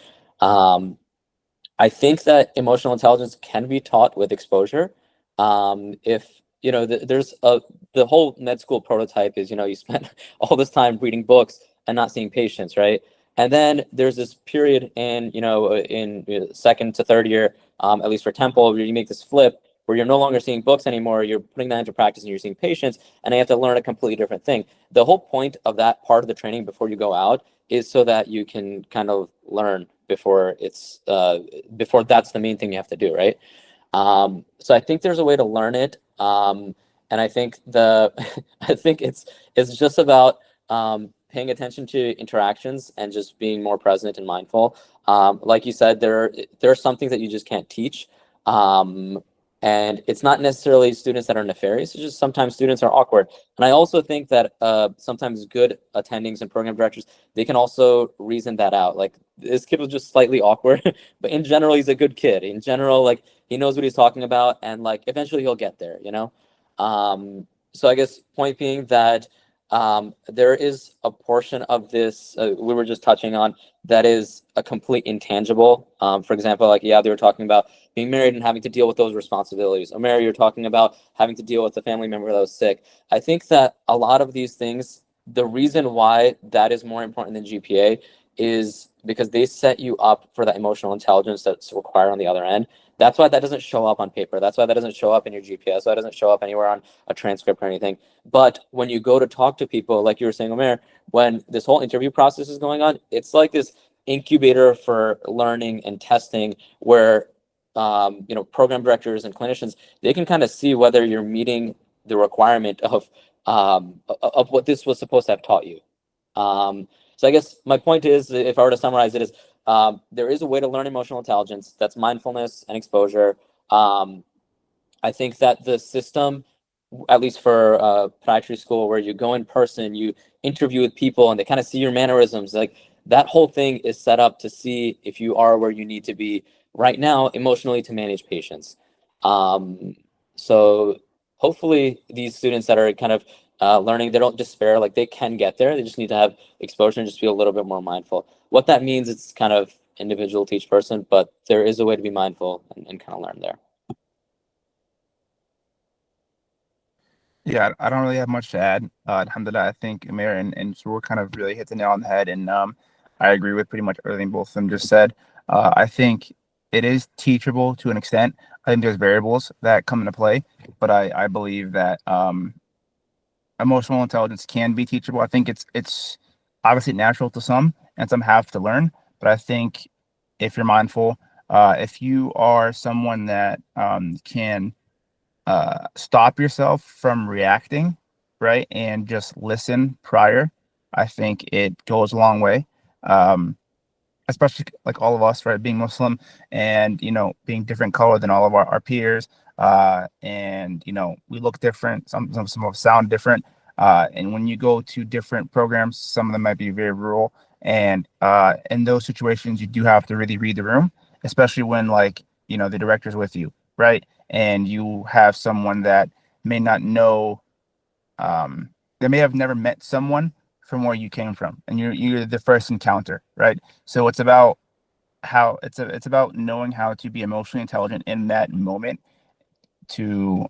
I think that emotional intelligence can be taught with exposure. If there's the whole med school prototype is you spend all this time reading books and not seeing patients, right? And then there's this period in second to third year, at least for Temple, where you make this flip where you're no longer seeing books anymore, you're putting that into practice and you're seeing patients, and you have to learn a completely different thing. The whole point of that part of the training before you go out is so that you can kind of learn before it's before that's the main thing you have to do, right? So I think there's a way to learn it, and I think I think it's just about paying attention to interactions and just being more present and mindful. Like you said, there are some things that you just can't teach. And it's not necessarily students that are nefarious, it's just sometimes students are awkward. And I also think that sometimes good attendings and program directors, they can also reason that out. Like, this kid was just slightly awkward, but in general, he's a good kid. In general, like, he knows what he's talking about, and like eventually he'll get there, you know? So I guess point being that there is a portion of this we were just touching on that is a complete intangible. For example, like, yeah, they were talking about being married and having to deal with those responsibilities. Umair, you're talking about having to deal with a family member that was sick. I think that a lot of these things, the reason why that is more important than GPA is because they set you up for that emotional intelligence that's required on the other end. That's why that doesn't show up on paper. That's why that doesn't show up in your GPA. That's why it doesn't show up anywhere on a transcript or anything. But when you go to talk to people, like you were saying, Umair, when this whole interview process is going on, it's like this incubator for learning and testing where you know, program directors and clinicians, they can kind of see whether you're meeting the requirement of what this was supposed to have taught you. So I guess my point is, if I were to summarize it, is there is a way to learn emotional intelligence that's mindfulness and exposure. I think that the system, at least for podiatry school, where you go in person, you interview with people, and they kind of see your mannerisms, like, that whole thing is set up to see if you are where you need to be right now emotionally to manage patients. So hopefully these students that are kind of learning, they don't despair, like, they can get there. They just need to have exposure and just be a little bit more mindful. What that means, it's kind of individual to each person, but there is a way to be mindful and kind of learn there. Yeah, I don't really have much to add. Alhamdulillah, I think Umair and Suroor kind of really hit the nail on the head, and I agree with pretty much everything both of them just said. I think it is teachable to an extent. I think there's variables that come into play, but I believe that emotional intelligence can be teachable. I think it's obviously natural to some, and some have to learn. But I think if you're mindful, if you are someone that can stop yourself from reacting, right, and just listen prior, I think it goes a long way. Especially like all of us, right, being Muslim and, you know, being different color than all of our peers, and, you know, we look different, some of us sound different, and when you go to different programs, some of them might be very rural, and in those situations you do have to really read the room, especially when, like, you know, the director's with you, right, and you have someone that may not know, they may have never met someone from where you came from, and you're the first encounter, right? So it's about how it's about knowing how to be emotionally intelligent in that moment, to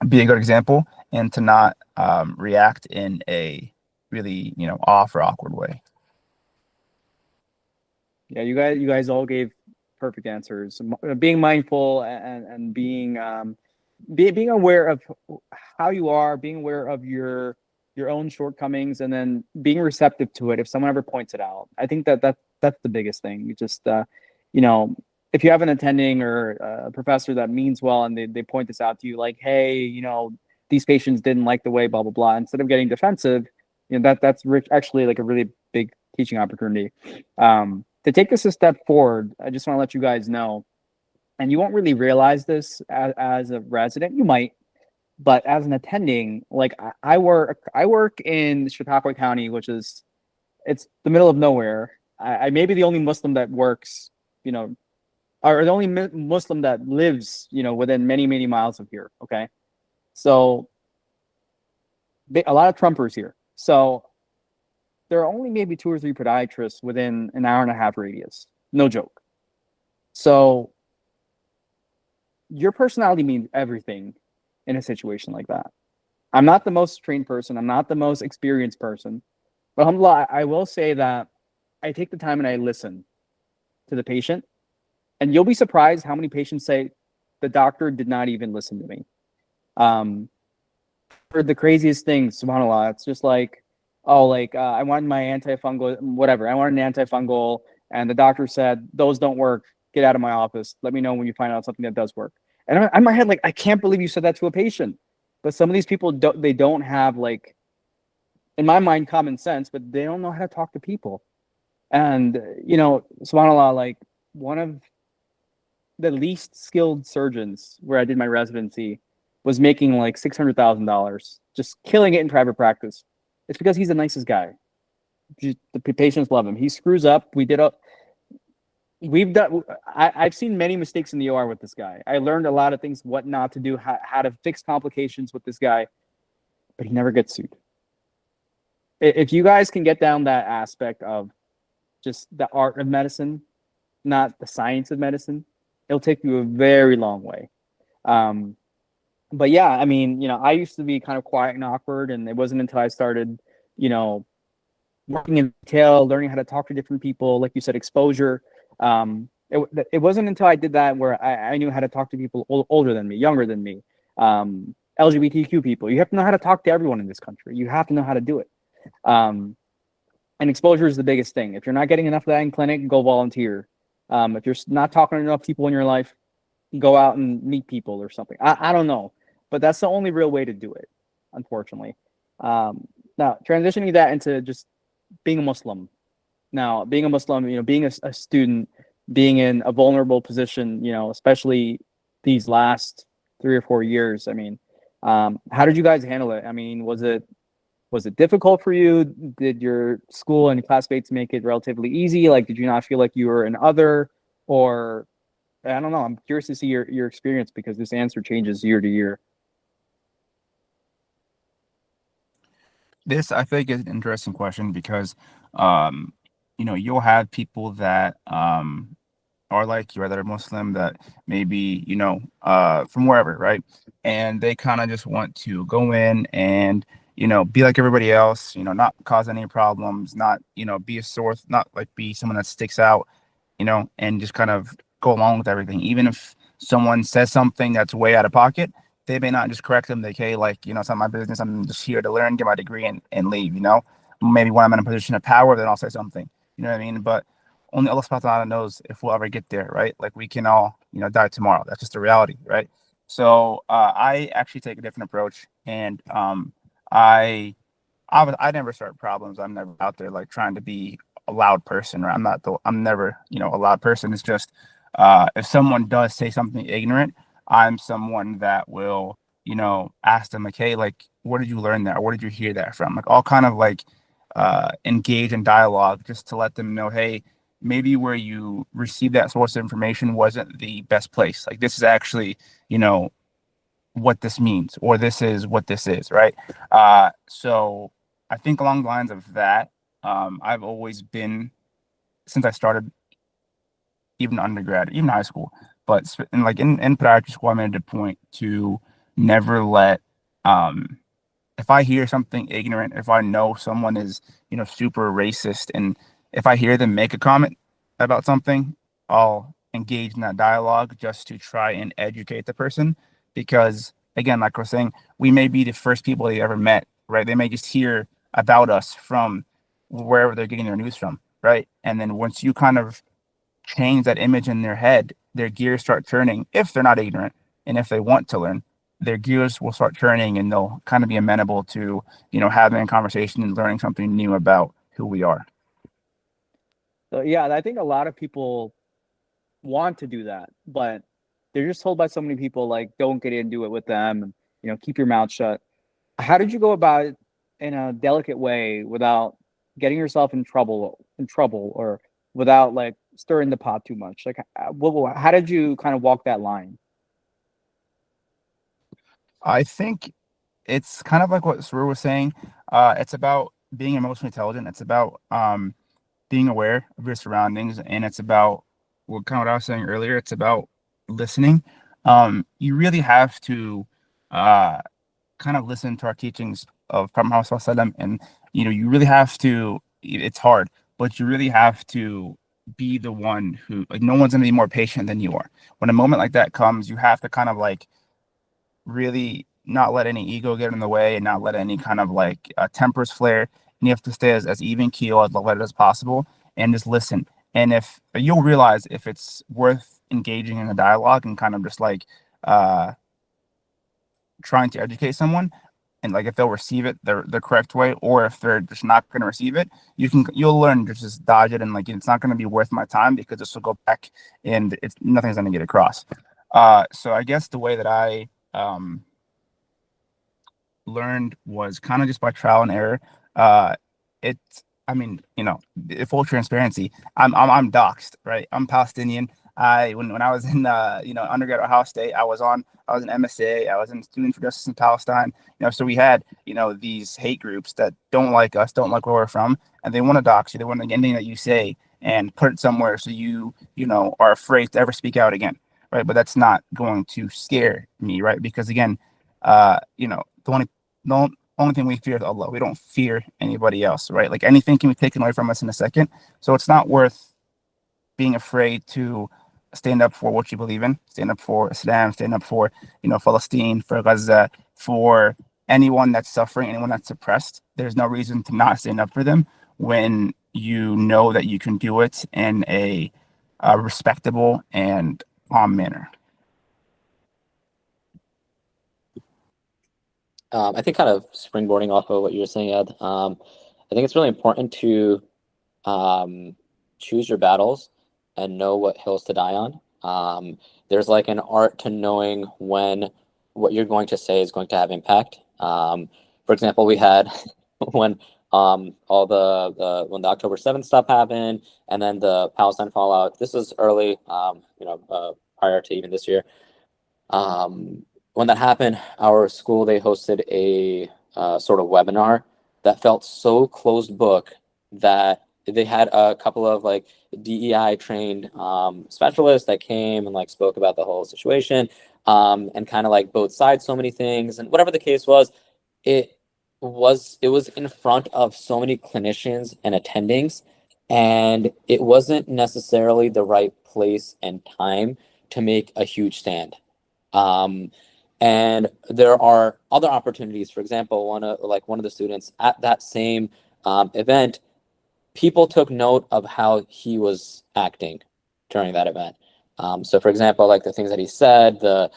be a good example, and to not react in a really, you know, off or awkward way. Yeah, you guys all gave perfect answers. Being mindful and being being aware of how you are, being aware of your own shortcomings, and then being receptive to it if someone ever points it out. I think that's the biggest thing. You just you know, if you have an attending or a professor that means well and they point this out to you, like, hey, you know, these patients didn't like the way blah blah blah, instead of getting defensive, you know, that's actually like a really big teaching opportunity. To take this a step forward, I just want to let you guys know, and you won't really realize this as a resident, you might, but as an attending, like, I work in Chautauqua County, which is, it's the middle of nowhere. I may be the only Muslim that works, you know, or the only Muslim that lives, you know, within many miles of here. Okay, so a lot of Trumpers here. So there are only maybe 2 or 3 podiatrists within an hour and a half radius. No joke. So your personality means everything in a situation like that. I'm not the most trained person. I'm not the most experienced person. But alhamdulillah, I will say that I take the time and I listen to the patient. And you'll be surprised how many patients say, the doctor did not even listen to me. For the craziest things, subhanAllah, it's just like, oh, like I wanted my antifungal, whatever. I wanted an antifungal, and the doctor said those don't work. Get out of my office. Let me know when you find out something that does work. And in my head, like, I can't believe you said that to a patient. But some of these people don't. They don't have, like, in my mind, common sense, but they don't know how to talk to people. And subhanallah, like, one of the least skilled surgeons where I did my residency was making like $600,000, just killing it in private practice. It's because he's the nicest guy. The patients love him. He screws up. I've seen many mistakes in the OR with this guy. I learned a lot of things, what not to do, how to fix complications with this guy, but he never gets sued. If you guys can get down that aspect of just the art of medicine, not the science of medicine, it'll take you a very long way. But yeah, I mean, I used to be kind of quiet and awkward, and it wasn't until I started, working in retail, learning how to talk to different people, like you said, exposure. It wasn't until I did that where I knew how to talk to people older than me, younger than me, LGBTQ people. You have to know how to talk to everyone in this country. You have to know how to do it. And exposure is the biggest thing. If you're not getting enough of that in clinic, go volunteer. If you're not talking to enough people in your life, go out and meet people or something. I don't know, but that's the only real way to do it, unfortunately. Now, transitioning that into just being a Muslim. Now, being a Muslim, being a student, being in a vulnerable position, especially these last 3 or 4 years. I mean, how did you guys handle it? I mean, was it difficult for you? Did your school and classmates make it relatively easy? Like, did you not feel like you were an other? Or, I don't know. I'm curious to see your experience, because this answer changes year to year. This, I think, is an interesting question because, you'll have people that are like you, that are Muslim, that maybe, from wherever, right? And they kind of just want to go in and, be like everybody else, not cause any problems, not, be a source, not like be someone that sticks out, and just kind of go along with everything. Even if someone says something that's way out of pocket, they may not just correct them. They say, like, it's not my business. I'm just here to learn, get my degree, and leave, Maybe when I'm in a position of power, then I'll say something, you know what I mean? But only Allah subhanahu wa ta'ala knows if we'll ever get there, right? Like, we can all, die tomorrow. That's just the reality, right? So I actually take a different approach, and I never start problems. I'm never out there like trying to be a loud person, or I'm never, a loud person. It's just if someone does say something ignorant, I'm someone that will, ask them, like, hey, like, where did you learn that? Or where did you hear that from? Like, all kind of like engage in dialogue, just to let them know, hey, maybe where you received that source of information wasn't the best place. Like, this is actually, what this means, or this is what this is, right? So I think along the lines of that, I've always been, since I started, even undergrad, even high school, but in podiatry school, I made it a point to never let, if I hear something ignorant, if I know someone is, super racist, and if I hear them make a comment about something, I'll engage in that dialogue just to try and educate the person. Because, again, like we're saying, we may be the first people they ever met, right? They may just hear about us from wherever they're getting their news from, right? And then once you kind of change that image in their head, their gears start turning. If they're not ignorant, and if they want to learn, their gears will start turning, and they'll kind of be amenable to, having a conversation and learning something new about who we are. So yeah, I think a lot of people want to do that, but they're just told by so many people, like, don't get into it with them, and keep your mouth shut. How did you go about it in a delicate way without getting yourself in trouble, or without like stirring the pot too much? Like, how did you kind of walk that line? I think it's kind of like what Suroor was saying. It's about being emotionally intelligent. It's about being aware of your surroundings, and it's about what I was saying earlier. It's about listening. You really have to kind of listen to our teachings of Prophet Muhammad Sallallahu Alaihi Wasallam, and you really have to. It's hard, but you really have to be the one who, like, no one's gonna be more patient than you are. When a moment like that comes, you have to kind of like really not let any ego get in the way, and not let any kind of like tempers flare, you have to stay as even keel, as level-headed as possible, and just listen. And if you'll realize if it's worth engaging in a dialogue and kind of just like trying to educate someone, and like if they'll receive it the correct way, or if they're just not going to receive it, you'll learn to just dodge it, and like it's not going to be worth my time because this will go back and nothing's going to get across. So I guess the way that I learned was kind of just by trial and error. I mean, full transparency, I'm doxxed, right? I'm Palestinian. When I was in undergrad at Ohio State, I was in MSA, I was in Student for Justice in Palestine. So we had these hate groups that don't like us, don't like where we're from, and they want to dox you. They want to get anything that you say and put it somewhere so you are afraid to ever speak out again, right? But that's not going to scare me, right? Because again, the only thing we fear is Allah. We don't fear anybody else, right? Like anything can be taken away from us in a second. So it's not worth being afraid to stand up for what you believe in, stand up for Islam, stand up for, Palestine, for Gaza, for anyone that's suffering, anyone that's oppressed. There's no reason to not stand up for them when you know that you can do it in a respectable and calm manner. I think kind of springboarding off of what you were saying, Ed, I think it's really important to choose your battles and know what hills to die on. There's like an art to knowing when what you're going to say is going to have impact. For example, we had when when the October 7th stuff happened, and then the Palestine fallout. This is early, prior to even this year. When that happened, our school, they hosted a sort of webinar that felt so closed book that they had a couple of like DEI trained specialists that came and like spoke about the whole situation and kind of like both sides, so many things, and whatever the case was, it was in front of so many clinicians and attendings, and it wasn't necessarily the right place and time to make a huge stand. And there are other opportunities. For example, one of the students at that same event, people took note of how he was acting during that event. So for example, like the things that he said, the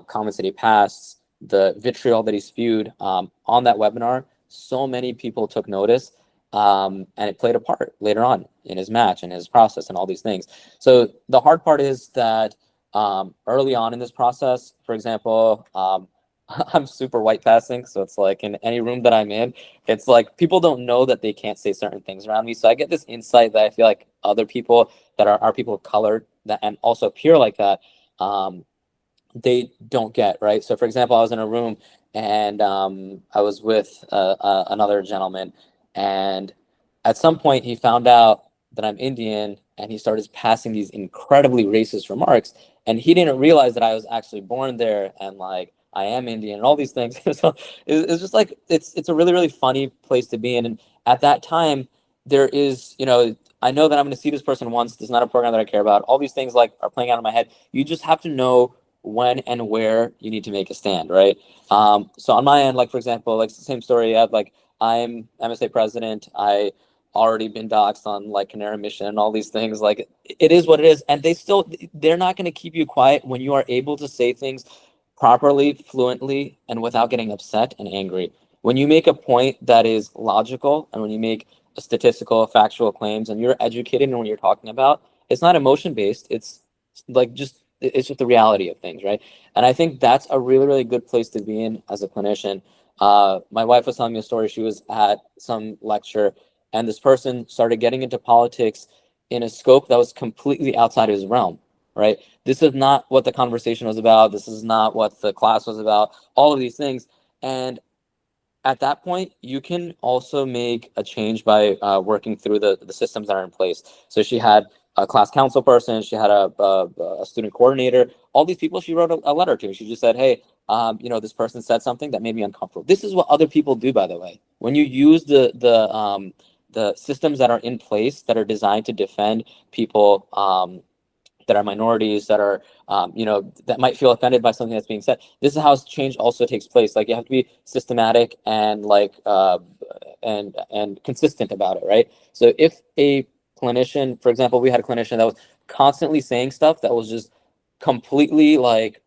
comments that he passed, the vitriol that he spewed on that webinar, so many people took notice, and it played a part later on in his match and his process and all these things. So the hard part is that early on in this process, for example, I'm super white passing. So it's like in any room that I'm in, it's like people don't know that they can't say certain things around me. So I get this insight that I feel like other people that are people of color that and also pure like that, they don't get, right? So for example, I was in a room and I was with another gentleman, and at some point he found out that I'm Indian, and he started passing these incredibly racist remarks, and he didn't realize that I was actually born there and like I am Indian and all these things. So it's just like it's a really, really funny place to be in. And at that time, there is, I know that I'm going to see this person once. This is not a program that I care about. All these things like are playing out in my head. You just have to know when and where you need to make a stand, right? So on my end, like for example, like the same story. I have like I'm MSA president. I already been doxxed on like Canary Mission and all these things. Like it is what it is, and they're not going to keep you quiet when you are able to say things properly, fluently, and without getting upset and angry. When you make a point that is logical, and when you make a statistical, factual claims, and you're educated in what you're talking about, it's not emotion based. It's like it's just the reality of things, right? And I think that's a really, really good place to be in as a clinician. My wife was telling me a story. She was at some lecture, and this person started getting into politics in a scope that was completely outside of his realm, right? This is not what the conversation was about. This is not what the class was about, all of these things. And at that point, you can also make a change by working through the systems that are in place. So she had a class council person, she had a student coordinator, all these people she wrote a letter to. She just said, hey, this person said something that made me uncomfortable. This is what other people do, by the way. When you use the systems that are in place that are designed to defend people that are minorities, that are, that might feel offended by something that's being said. This is how change also takes place. Like, you have to be systematic and and consistent about it, right? So if a clinician, for example, we had a clinician that was constantly saying stuff that was just completely like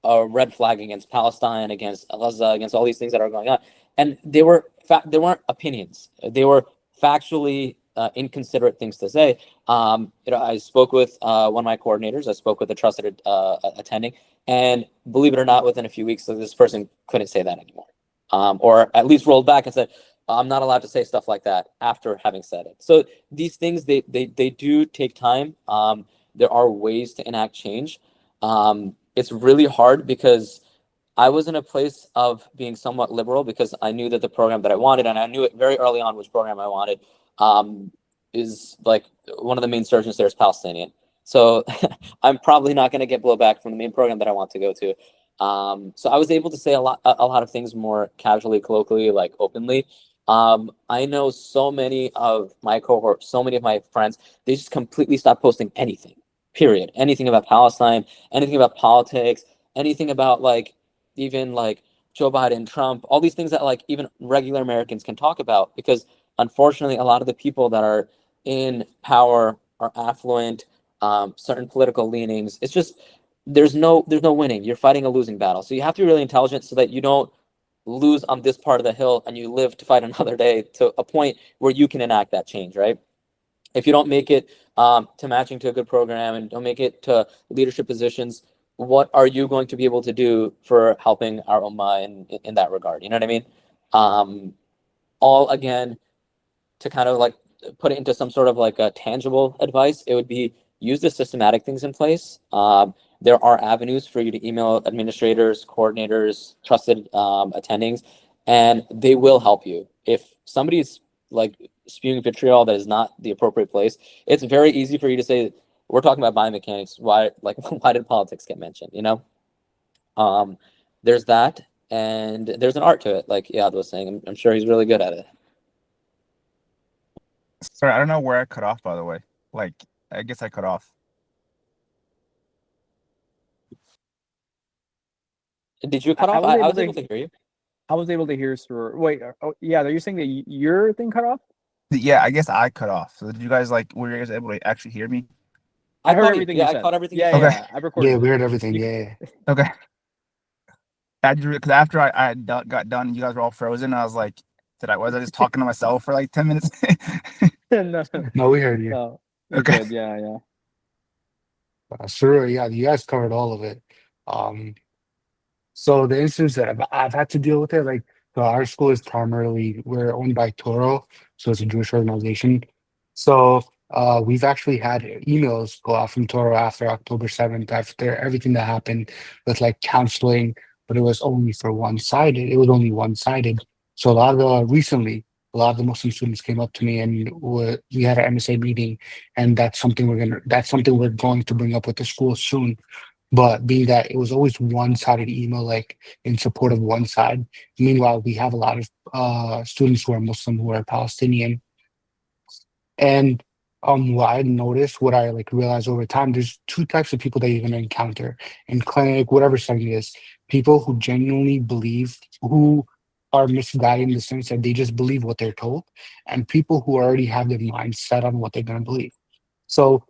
a red flag against Palestine, against Gaza, against all these things that are going on, and they weren't opinions. They were factually inconsiderate things to say. I spoke with one of my coordinators. I spoke with a trusted attending, and believe it or not, within a few weeks, this person couldn't say that anymore, or at least rolled back and said, "I'm not allowed to say stuff like that," after having said it. So these things, they do take time. There are ways to enact change. It's really hard because I was in a place of being somewhat liberal because I knew that the program that I wanted, and I knew it very early on which program I wanted, is like one of the main surgeons there is Palestinian. So I'm probably not going to get blowback from the main program that I want to go to. So I was able to say a lot of things more casually, colloquially, like openly. I know so many of my cohort, so many of my friends, they just completely stopped posting anything, period. Anything about Palestine, anything about politics, anything about like even like Joe Biden, Trump, all these things that like even regular Americans can talk about, because unfortunately a lot of the people that are in power are affluent, certain political leanings. It's just there's no winning. You're fighting a losing battle. So you have to be really intelligent so that you don't lose on this part of the hill and you live to fight another day to a point where you can enact that change, right? If you don't make it to matching to a good program and don't make it to leadership positions, what are you going to be able to do for helping our ummah in that regard? You know what I mean? All again, to kind of like put it into some sort of like a tangible advice, it would be use the systematic things in place. There are avenues for you to email administrators, coordinators, trusted attendings, and they will help you. If somebody's like spewing vitriol that is not the appropriate place, it's very easy for you to say, we're talking about biomechanics. Why did politics get mentioned? You know, there's that, and there's an art to it. Like Eyad was saying, I'm sure he's really good at it. Sorry, I don't know where I cut off, by the way. Like, I guess I cut off. Did you cut off? I was able to hear you. I was able to hear Suroor. Wait, yeah, are you saying that your thing cut off? Yeah, I guess I cut off. So did you guys were you guys able to actually hear me? I heard everything you said. I caught everything. Yeah, you said. yeah, I've recorded. Yeah, we heard everything. Yeah. Okay. Because after I got done, you guys were all frozen. I was like, was I just talking to myself for like 10 minutes? No, we heard you. No, Okay. good. Yeah. Sure, yeah, you guys covered all of it. So the instance that I've had to deal with it, like, so our school is we're owned by Touro, so it's a Jewish organization. So we've actually had emails go out from Touro after October 7th, after everything that happened with like counseling, but it was only one-sided. It was only one-sided. So recently, a lot of the Muslim students came up to me and we had an MSA meeting, and that's something we're going to bring up with the school soon. But being that it was always one-sided email, like in support of one side. Meanwhile, we have a lot of students who are Muslim, who are Palestinian. And what I noticed, what I like realized over time, there's two types of people that you're gonna encounter in clinic, whatever setting it is. People who genuinely believe, who are misguided in the sense that they just believe what they're told, and people who already have their mind set on what they're gonna believe. So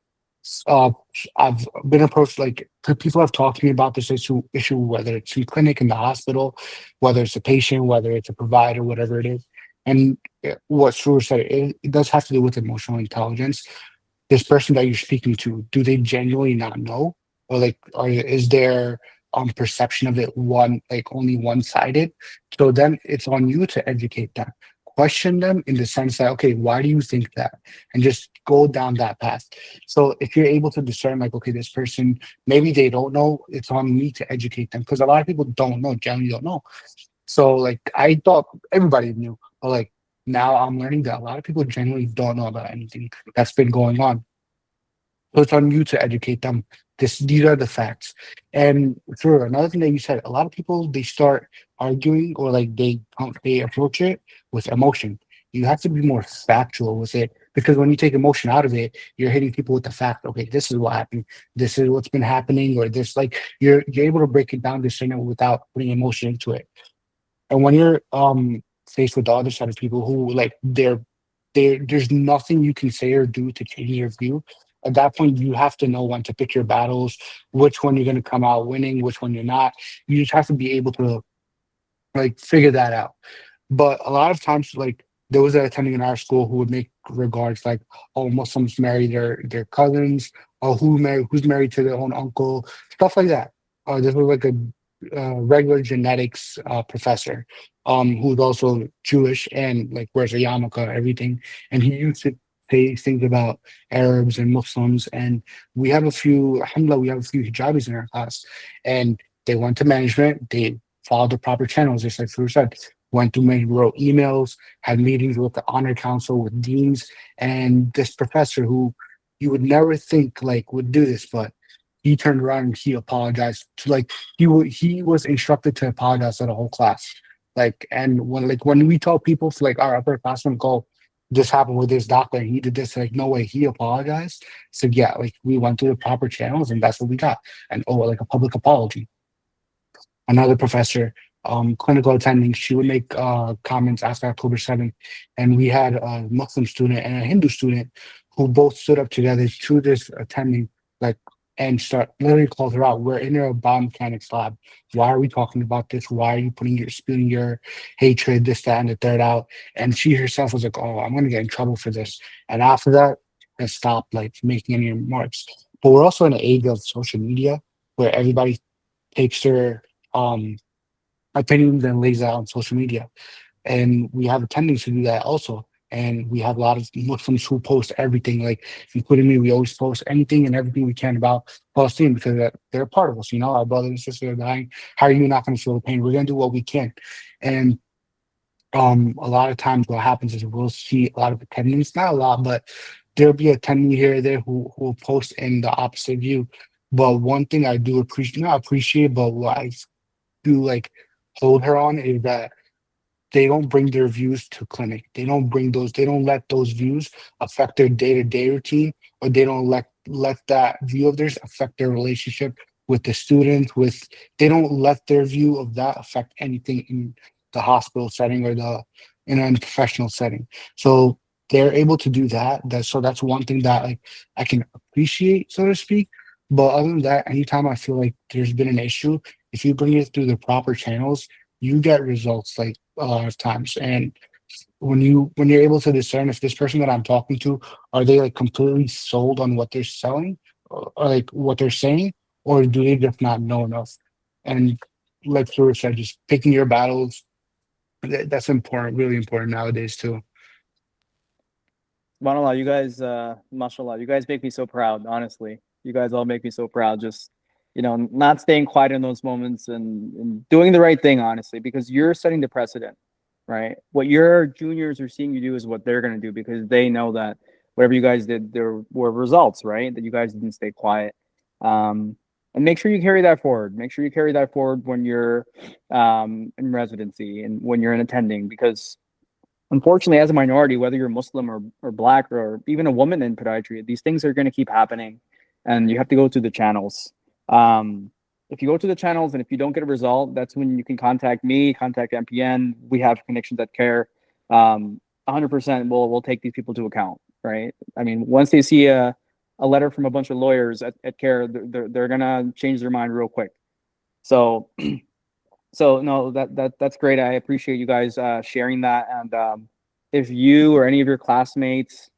I've been approached, like people have talked to me about this issue, whether it's in clinic, in the hospital, whether it's a patient, whether it's a provider, whatever it is. And what Suroor said, it does have to do with emotional intelligence. This person that you're speaking to, do they genuinely not know? Or is their perception of it only one-sided? So then it's on you to educate them. Question them in the sense that, okay, why do you think that? And just go down that path. So if you're able to discern, like, okay, this person, maybe they don't know, it's on me to educate them. Because a lot of people generally don't know. So like, I thought everybody knew, but like now I'm learning that a lot of people generally don't know about anything that's been going on. So it's on you to educate them. These are the facts. And sure, another thing that you said, a lot of people, they start arguing, or like they approach it with emotion. You have to be more factual with it, because when you take emotion out of it, you're hitting people with the fact, okay, this is what happened, this is what's been happening, or this, like, you're able to break it down, discern it without putting emotion into it. And when you're faced with the other side of people who, like, there's nothing you can say or do to change your view. At that point, you have to know when to pick your battles, which one you're going to come out winning, which one you're not. You just have to be able to, like, figure that out. But a lot of times, like, those that are attending in our school who would make regards like, oh, Muslims marry their cousins, or who's married to their own uncle, stuff like that. This was like a regular genetics professor, who's also Jewish and, like, wears a yarmulke, everything, and he used to say things about Arabs and Muslims. And we have a few, alhamdulillah, we have a few hijabis in our class, and they went to management. They followed the proper channels, just like Suroor said. Went through many, wrote emails, had meetings with the honor council, with deans, and this professor who you would never think, like, would do this, but he turned around and he apologized to, like, he was instructed to apologize to the whole class. Like, and when we tell people, to, like, our upperclassmen, go, this happened with this doctor, he did this, like, no way, he apologized. So yeah, like, we went through the proper channels and that's what we got. And, oh, like, a public apology. Another professor, clinical attending, she would make comments after October 7th. And we had a Muslim student and a Hindu student who both stood up together to this attending, like, and start literally called her out. We're in a biomechanics lab. Why are we talking about this? Why are you spewing your hatred, this, that, and the third out? And she herself was like, oh, I'm gonna get in trouble for this. And after that, I stopped, like, making any remarks. But we're also in an age of social media where everybody takes their opinions and lays out on social media. And we have a tendency to do that also. And we have a lot of Muslims who post everything, like, including me. We always post anything and everything we can about Palestine because they're a part of us. Our brothers and sisters are dying. How are you not going to feel the pain? We're going to do what we can. And a lot of times what happens is we'll see a lot of attendance, not a lot, but there'll be a attendee here or there who will post in the opposite view. But one thing I do appreciate, not appreciate, but what I do, like, hold her on is that they don't bring their views to clinic. They don't let those views affect their day-to-day routine, or they don't let that view of theirs affect their relationship with the students, they don't let their view of that affect anything in the hospital setting or in a professional setting. So they're able to do that. That's one thing that, like, I can appreciate, so to speak. But other than that, anytime I feel like there's been an issue, if you bring it through the proper channels, you get results, like, a lot of times. And when you're able to discern if this person that I'm talking to, are they, like, completely sold on what they're selling, or like what they're saying, or do they just not know enough? And like Suroor said, just picking your battles, that's important, really important nowadays too. Subhanallah, you guys, mashallah, you guys make me so proud, honestly. You guys all make me so proud. Just, not staying quiet in those moments and doing the right thing, honestly, because you're setting the precedent, right? What your juniors are seeing you do is what they're going to do because they know that whatever you guys did, there were results, right? That you guys didn't stay quiet. And make sure you carry that forward. Make sure you carry that forward when you're in residency and when you're in attending, because unfortunately, as a minority, whether you're Muslim or Black or even a woman in podiatry, these things are going to keep happening, and you have to go through the channels. If you go to the channels and if you don't get a result, that's when you can contact me, contact MPN. We have connections at CARE. 100% we'll take these people to account, right? I mean, once they see a letter from a bunch of lawyers at CARE, they're going to change their mind real quick. So So no, that's great. I appreciate you guys sharing that. And if you or any of your classmates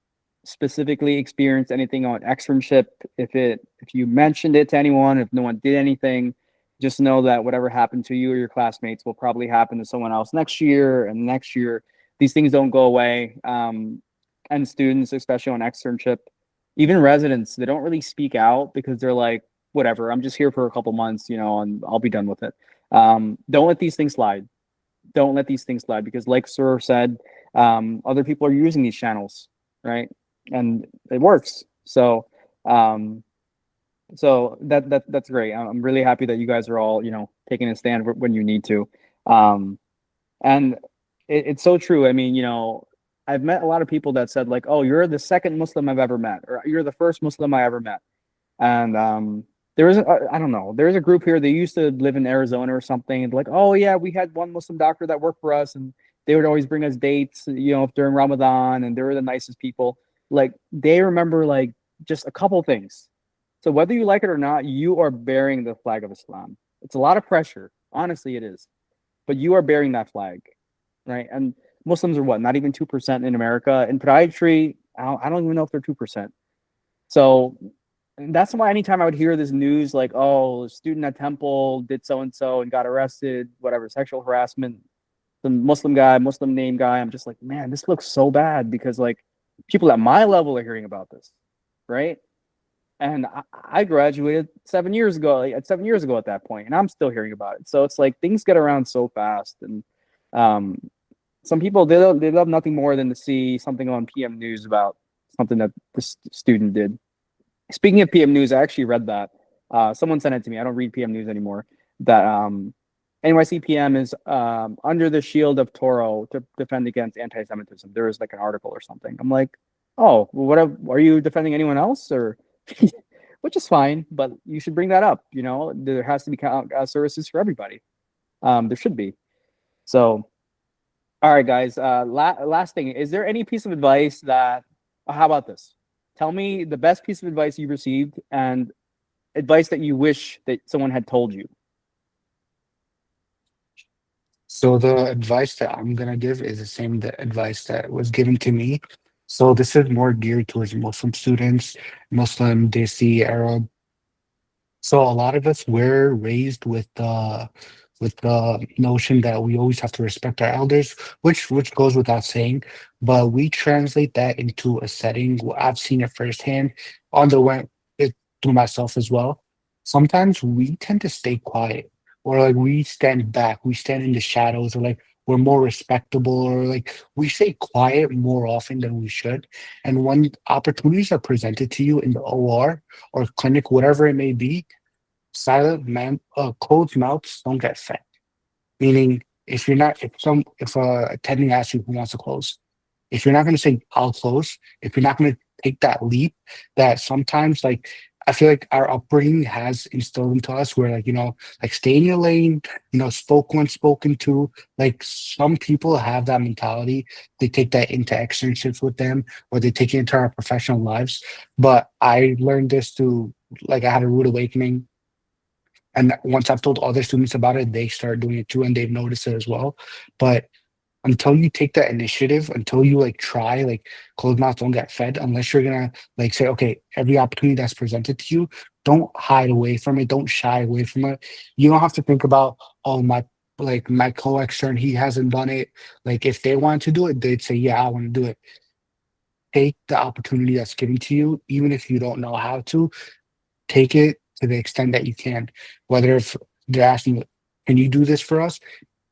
specifically experienced anything on externship, if you mentioned it to anyone, if no one did anything, just know that whatever happened to you or your classmates will probably happen to someone else next year and next year. These things don't go away. And students, especially on externship, even residents, they don't really speak out because they're like, whatever, I'm just here for a couple months, and I'll be done with it. Don't let these things slide. Don't let these things slide because, like Suroor said, other people are using these channels, right? And it works. So, that's great. I'm really happy that you guys are all, taking a stand when you need to. And it's so true. I mean, I've met a lot of people that said like, "Oh, you're the second Muslim I've ever met," or "You're the first Muslim I ever met." And there is I don't know. There's a group here. They used to live in Arizona or something. And like, oh yeah, we had one Muslim doctor that worked for us, and they would always bring us dates, during Ramadan, and they were the nicest people. Like they remember like just a couple things. So whether you like it or not, you are bearing the flag of Islam. It's a lot of pressure. Honestly, it is. But you are bearing that flag, right? And Muslims are what? Not even 2% in America. In podiatry, I don't even know if they're 2%. So that's why anytime I would hear this news, like, oh, a student at Temple did so and so and got arrested, whatever, sexual harassment, the Muslim guy, Muslim name guy, I'm just like, man, this looks so bad because like people at my level are hearing about this, right? And I graduated 7 years ago, like, 7 years ago at that point, and I'm still hearing about it. So it's like things get around so fast, and um, some people they love nothing more than to see something on PM News about something that this student did. Speaking of PM News, I actually read that. Someone sent it to me. I don't read PM News anymore. That NYCPM is under the shield of Touro to defend against anti-Semitism. There was like an article or something. I'm like, oh, well, are you defending anyone else, or which is fine, but you should bring that up. There has to be services for everybody. There should be. So, all right, guys. Last thing, is there any piece of advice that? How about this? Tell me the best piece of advice you received and advice that you wish that someone had told you. So the advice that I'm gonna give is the same advice that was given to me. So this is more geared towards Muslim students, Muslim, Desi, Arab. So a lot of us were raised with the notion that we always have to respect our elders, which goes without saying. But we translate that into a setting. I've seen it firsthand on the web it through myself as well. Sometimes we tend to stay quiet, or like we stand back, we stand in the shadows, or like we're more respectable, or like we stay quiet more often than we should. And when opportunities are presented to you in the OR or clinic, whatever it may be, closed mouths don't get fed. Meaning, if attending asks you who wants to close, if you're not going to say I'll close, if you're not going to take that leap, that sometimes like I feel like our upbringing has instilled into us, where like stay in your lane, spoke when spoken to. Like some people have that mentality. They take that into externships with them, or they take it into our professional lives. But I learned this through, like, I had a rude awakening, and once I've told other students about it, they start doing it too, and they've noticed it as well. But until you take that initiative, until you like try, like closed mouths don't get fed, unless you're gonna like say, okay, every opportunity that's presented to you, don't hide away from it, don't shy away from it. You don't have to think about, oh, my co-extern, he hasn't done it. Like if they want to do it, they'd say, yeah, I want to do it. Take the opportunity that's given to you, even if you don't know how to. Take it to the extent that you can. Whether if they're asking, can you do this for us?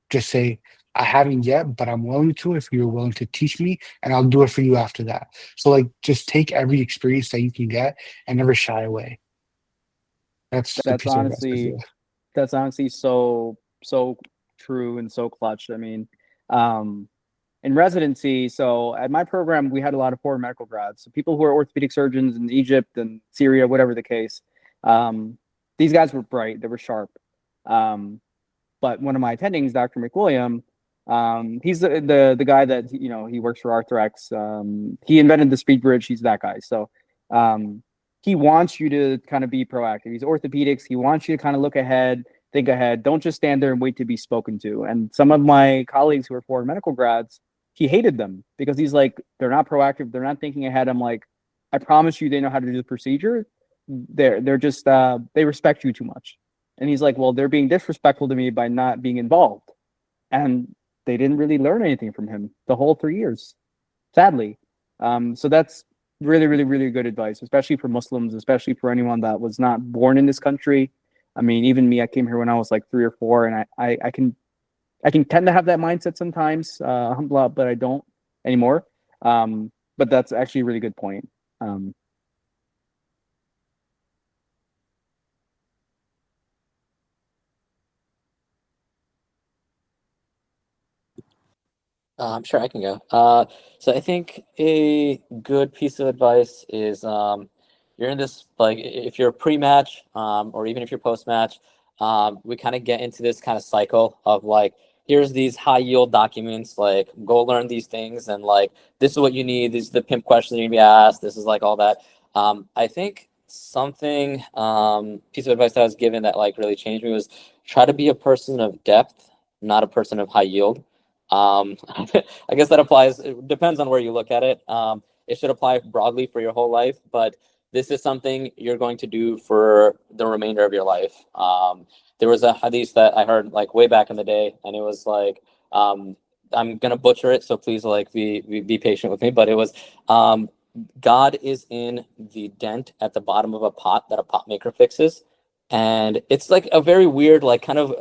Just say, I haven't yet, but I'm willing to if you're willing to teach me, and I'll do it for you after that. So like just take every experience that you can get and never shy away. That's the That's piece of advice. honestly, that's honestly so true and so clutch. I mean, um, in residency, so at my program, we had a lot of foreign medical grads, so people who are orthopedic surgeons in Egypt and Syria, whatever the case. Um, these guys were bright, they were sharp. Um, but one of my attendings, Dr. McWilliam, he's the guy that he works for Arthrex. He invented the speed bridge. He's that guy. So um, he wants you to kind of be proactive. He's orthopedics. He wants you to kind of look ahead, think ahead. Don't just stand there and wait to be spoken to. And some of my colleagues who are foreign medical grads, he hated them because he's like, they're not proactive. They're not thinking ahead. I'm like, I promise you, they know how to do the procedure. They're just they respect you too much. And he's like, well, they're being disrespectful to me by not being involved. And they didn't really learn anything from him the whole 3 years, sadly. So that's really, really, really good advice, especially for Muslims, especially for anyone that was not born in this country. I mean, even me, I came here when I was like 3 or 4, and I can tend to have that mindset sometimes, alhamdulillah, but I don't anymore. But that's actually a really good point. Um, Sure, I can go. So I think a good piece of advice is you're in this, like, if you're pre-match or even if you're post-match, we kind of get into this kind of cycle of like, here's these high yield documents, like go learn these things, and like this is what you need. These are the pimp questions you're gonna be asked. This is like all that. I think something piece of advice that I was given that like really changed me was try to be a person of depth, not a person of high yield. I guess that applies. It depends on where you look at it. It should apply broadly for your whole life, but this is something you're going to do for the remainder of your life. There was a hadith that I heard like way back in the day, and it was like, I'm gonna butcher it, so please like be patient with me. But it was, God is in the dent at the bottom of a pot that a pot maker fixes. And it's like a very weird, like kind of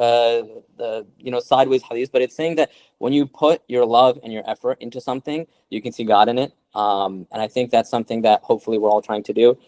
sideways hadith, but it's saying that when you put your love and your effort into something, you can see God in it. And I think that's something that hopefully we're all trying to do.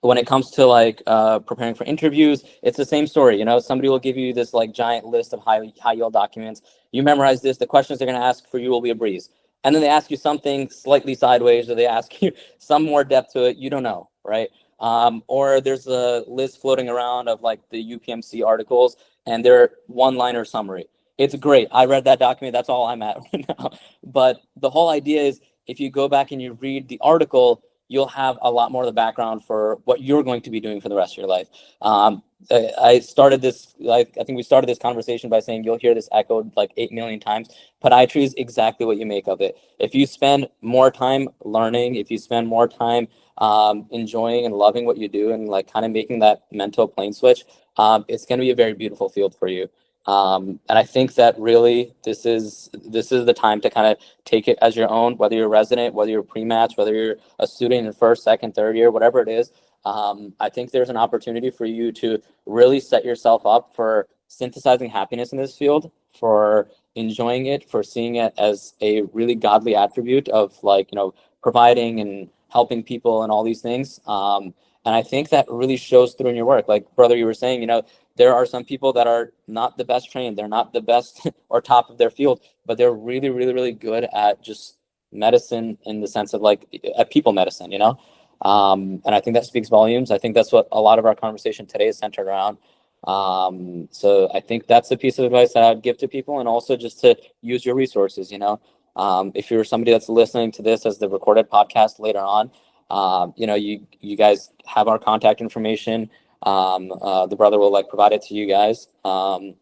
When it comes to like preparing for interviews, it's the same story. You know, somebody will give you this like giant list of high yield documents. You memorize this, the questions they're going to ask for you will be a breeze. And then they ask you something slightly sideways, or they ask you some more depth to it. You don't know, right? Or there's a list floating around of like the UPMC articles, and they're one-liner summary. It's great. I read that document. That's all I'm at right now. But the whole idea is if you go back and you read the article, you'll have a lot more of the background for what you're going to be doing for the rest of your life. I started this, I think we started this conversation by saying you'll hear this echoed like 8 million times. Podiatry is exactly what you make of it. If you spend more time learning, if you spend more time enjoying and loving what you do and like kind of making that mental plane switch, it's going to be a very beautiful field for you. And I think that really this is the time to kind of take it as your own, whether you're a resident, whether you're pre-match, whether you're a student in first, second, third year, whatever it is. I think there's an opportunity for you to really set yourself up for synthesizing happiness in this field, for enjoying it, for seeing it as a really godly attribute of like, providing and helping people and all these things. And I think that really shows through in your work. Like, brother, you were saying, there are some people that are not the best trained. They're not the best or top of their field, but they're really, really, really good at just medicine in the sense of like at people medicine, and I think that speaks volumes. I think that's what a lot of our conversation today is centered around. So I think that's the piece of advice that I'd give to people, and also just to use your resources. If you're somebody that's listening to this as the recorded podcast later on, you guys have our contact information. The brother will like provide it to you guys. And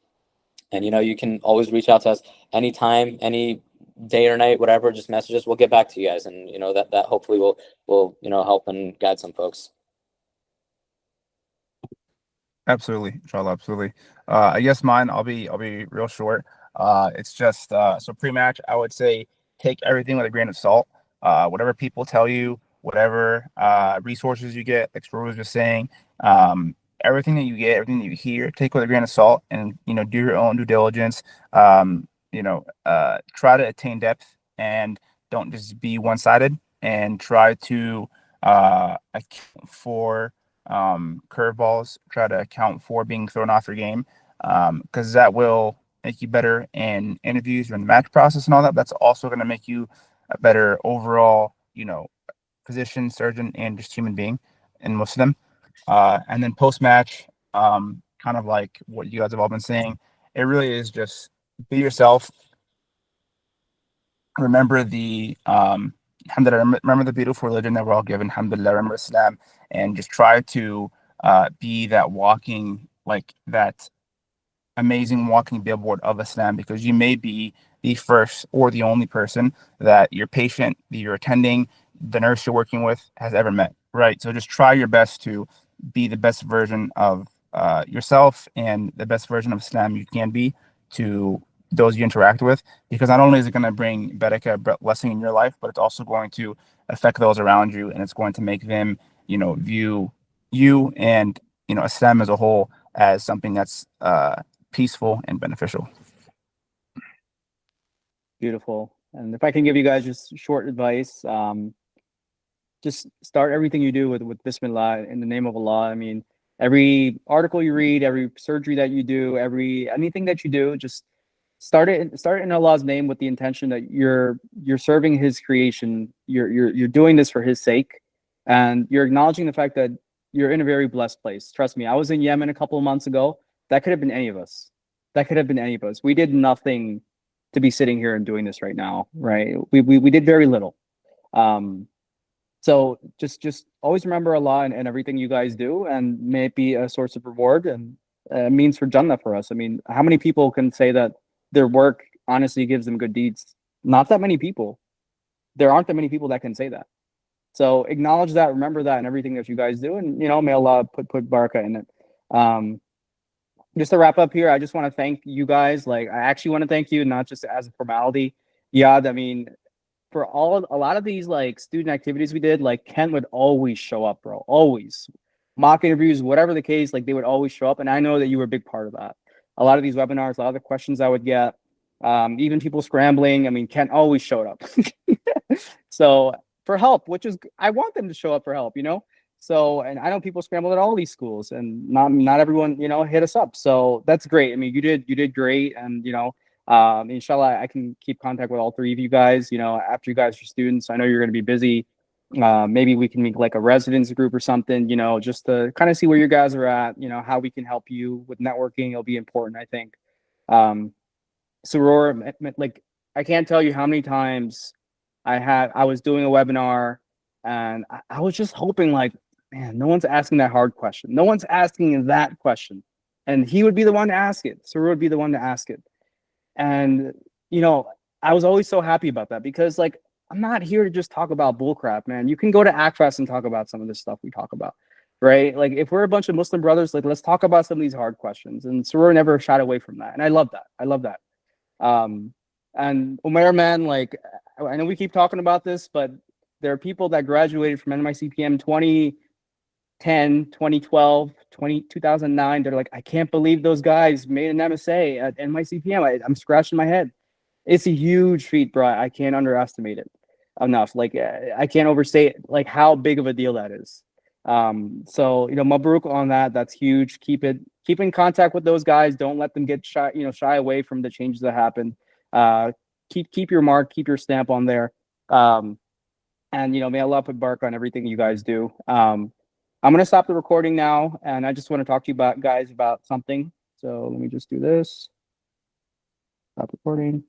you can always reach out to us anytime, any day or night, whatever, just message us. We'll get back to you guys. And that hopefully will help and guide some folks. Absolutely, inshallah, absolutely. I guess mine, I'll be real short. It's just so pre-match, I would say take everything with a grain of salt. Whatever people tell you, whatever resources you get, like Suroor was just saying, everything that you get, everything that you hear, take with a grain of salt, and do your own due diligence. Try to attain depth, and don't just be one-sided, and try to account for curveballs, try to account for being thrown off your game, because that will make you better in interviews or in the match process and all that. That's also going to make you a better overall, physician, surgeon, and just human being in most of them. And then post-match, kind of like what you guys have all been saying, it really is just be yourself. Remember the alhamdulillah, remember the beautiful religion that we're all given, alhamdulillah, remember Islam, and just try to be that walking, like that amazing walking billboard of Islam, because you may be the first or the only person that your patient that you're attending, the nurse you're working with, has ever met, right? So just try your best to be the best version of yourself and the best version of Islam you can be to those you interact with, because not only is it going to bring barakah, blessing in your life, but it's also going to affect those around you, and it's going to make them, view you and, Islam as a whole as something that's peaceful and beneficial. Beautiful. And if I can give you guys just short advice, just start everything you do with Bismillah, in the name of Allah. I mean, every article you read, every surgery that you do, anything that you do, just start it in Allah's name with the intention that you're serving His creation. You're doing this for His sake, and you're acknowledging the fact that you're in a very blessed place. Trust me, I was in Yemen a couple of months ago. That could have been any of us. That could have been any of us. We did nothing to be sitting here and doing this right now, right? We did very little. So just always remember Allah and everything you guys do, and may it be a source of reward and means for Jannah for us. I mean, how many people can say that their work honestly gives them good deeds? Not that many people. There aren't that many people that can say that. So acknowledge that, remember that, and everything that you guys do, and may Allah put barakah in it. Just to wrap up here, I just want to thank you guys. Like, I actually want to thank you, not just as a formality. Yeah, I mean, for a lot of these like student activities we did, like Kent would always show up, bro. Always. Mock interviews, whatever the case, like they would always show up. And I know that you were a big part of that. A lot of these webinars, a lot of the questions I would get, even people scrambling. I mean, Kent always showed up. So for help, which is, I want them to show up for help, So, and I know people scrambled at all these schools, and not everyone, hit us up. So that's great. I mean, you did great, and inshallah, I can keep contact with all three of you guys. After you guys are students, I know you're going to be busy. Maybe we can make like a residency group or something, just to kind of see where you guys are at. How we can help you with networking. It'll be important, I think. Suroor, like, I can't tell you how many times I was doing a webinar, and I was just hoping, like, man, no one's asking that hard question. No one's asking that question. And he would be the one to ask it. Suroor would be the one to ask it. And, I was always so happy about that, because, like, I'm not here to just talk about bullcrap, man. You can go to ACFAS and talk about some of this stuff we talk about, right? Like, if we're a bunch of Muslim brothers, like, let's talk about some of these hard questions. And Suroor never shied away from that. And I love that. I love that. And Umair, man, like, I know we keep talking about this, but there are people that graduated from NYCPM 2010, 2012, 2009. They're like, I can't believe those guys made an MSA at NYCPM. I'm scratching my head. It's a huge feat, bro. I can't underestimate it enough. Like, I can't overstate like how big of a deal that is. So Mabruk on that. That's huge. Keep in contact with those guys. Don't let them get shy away from the changes that happen. Keep your mark, keep your stamp on there. And may Allah put barakah on everything you guys do. I'm gonna stop the recording now, and I just want to talk to you guys about something. So let me just do this. Stop recording.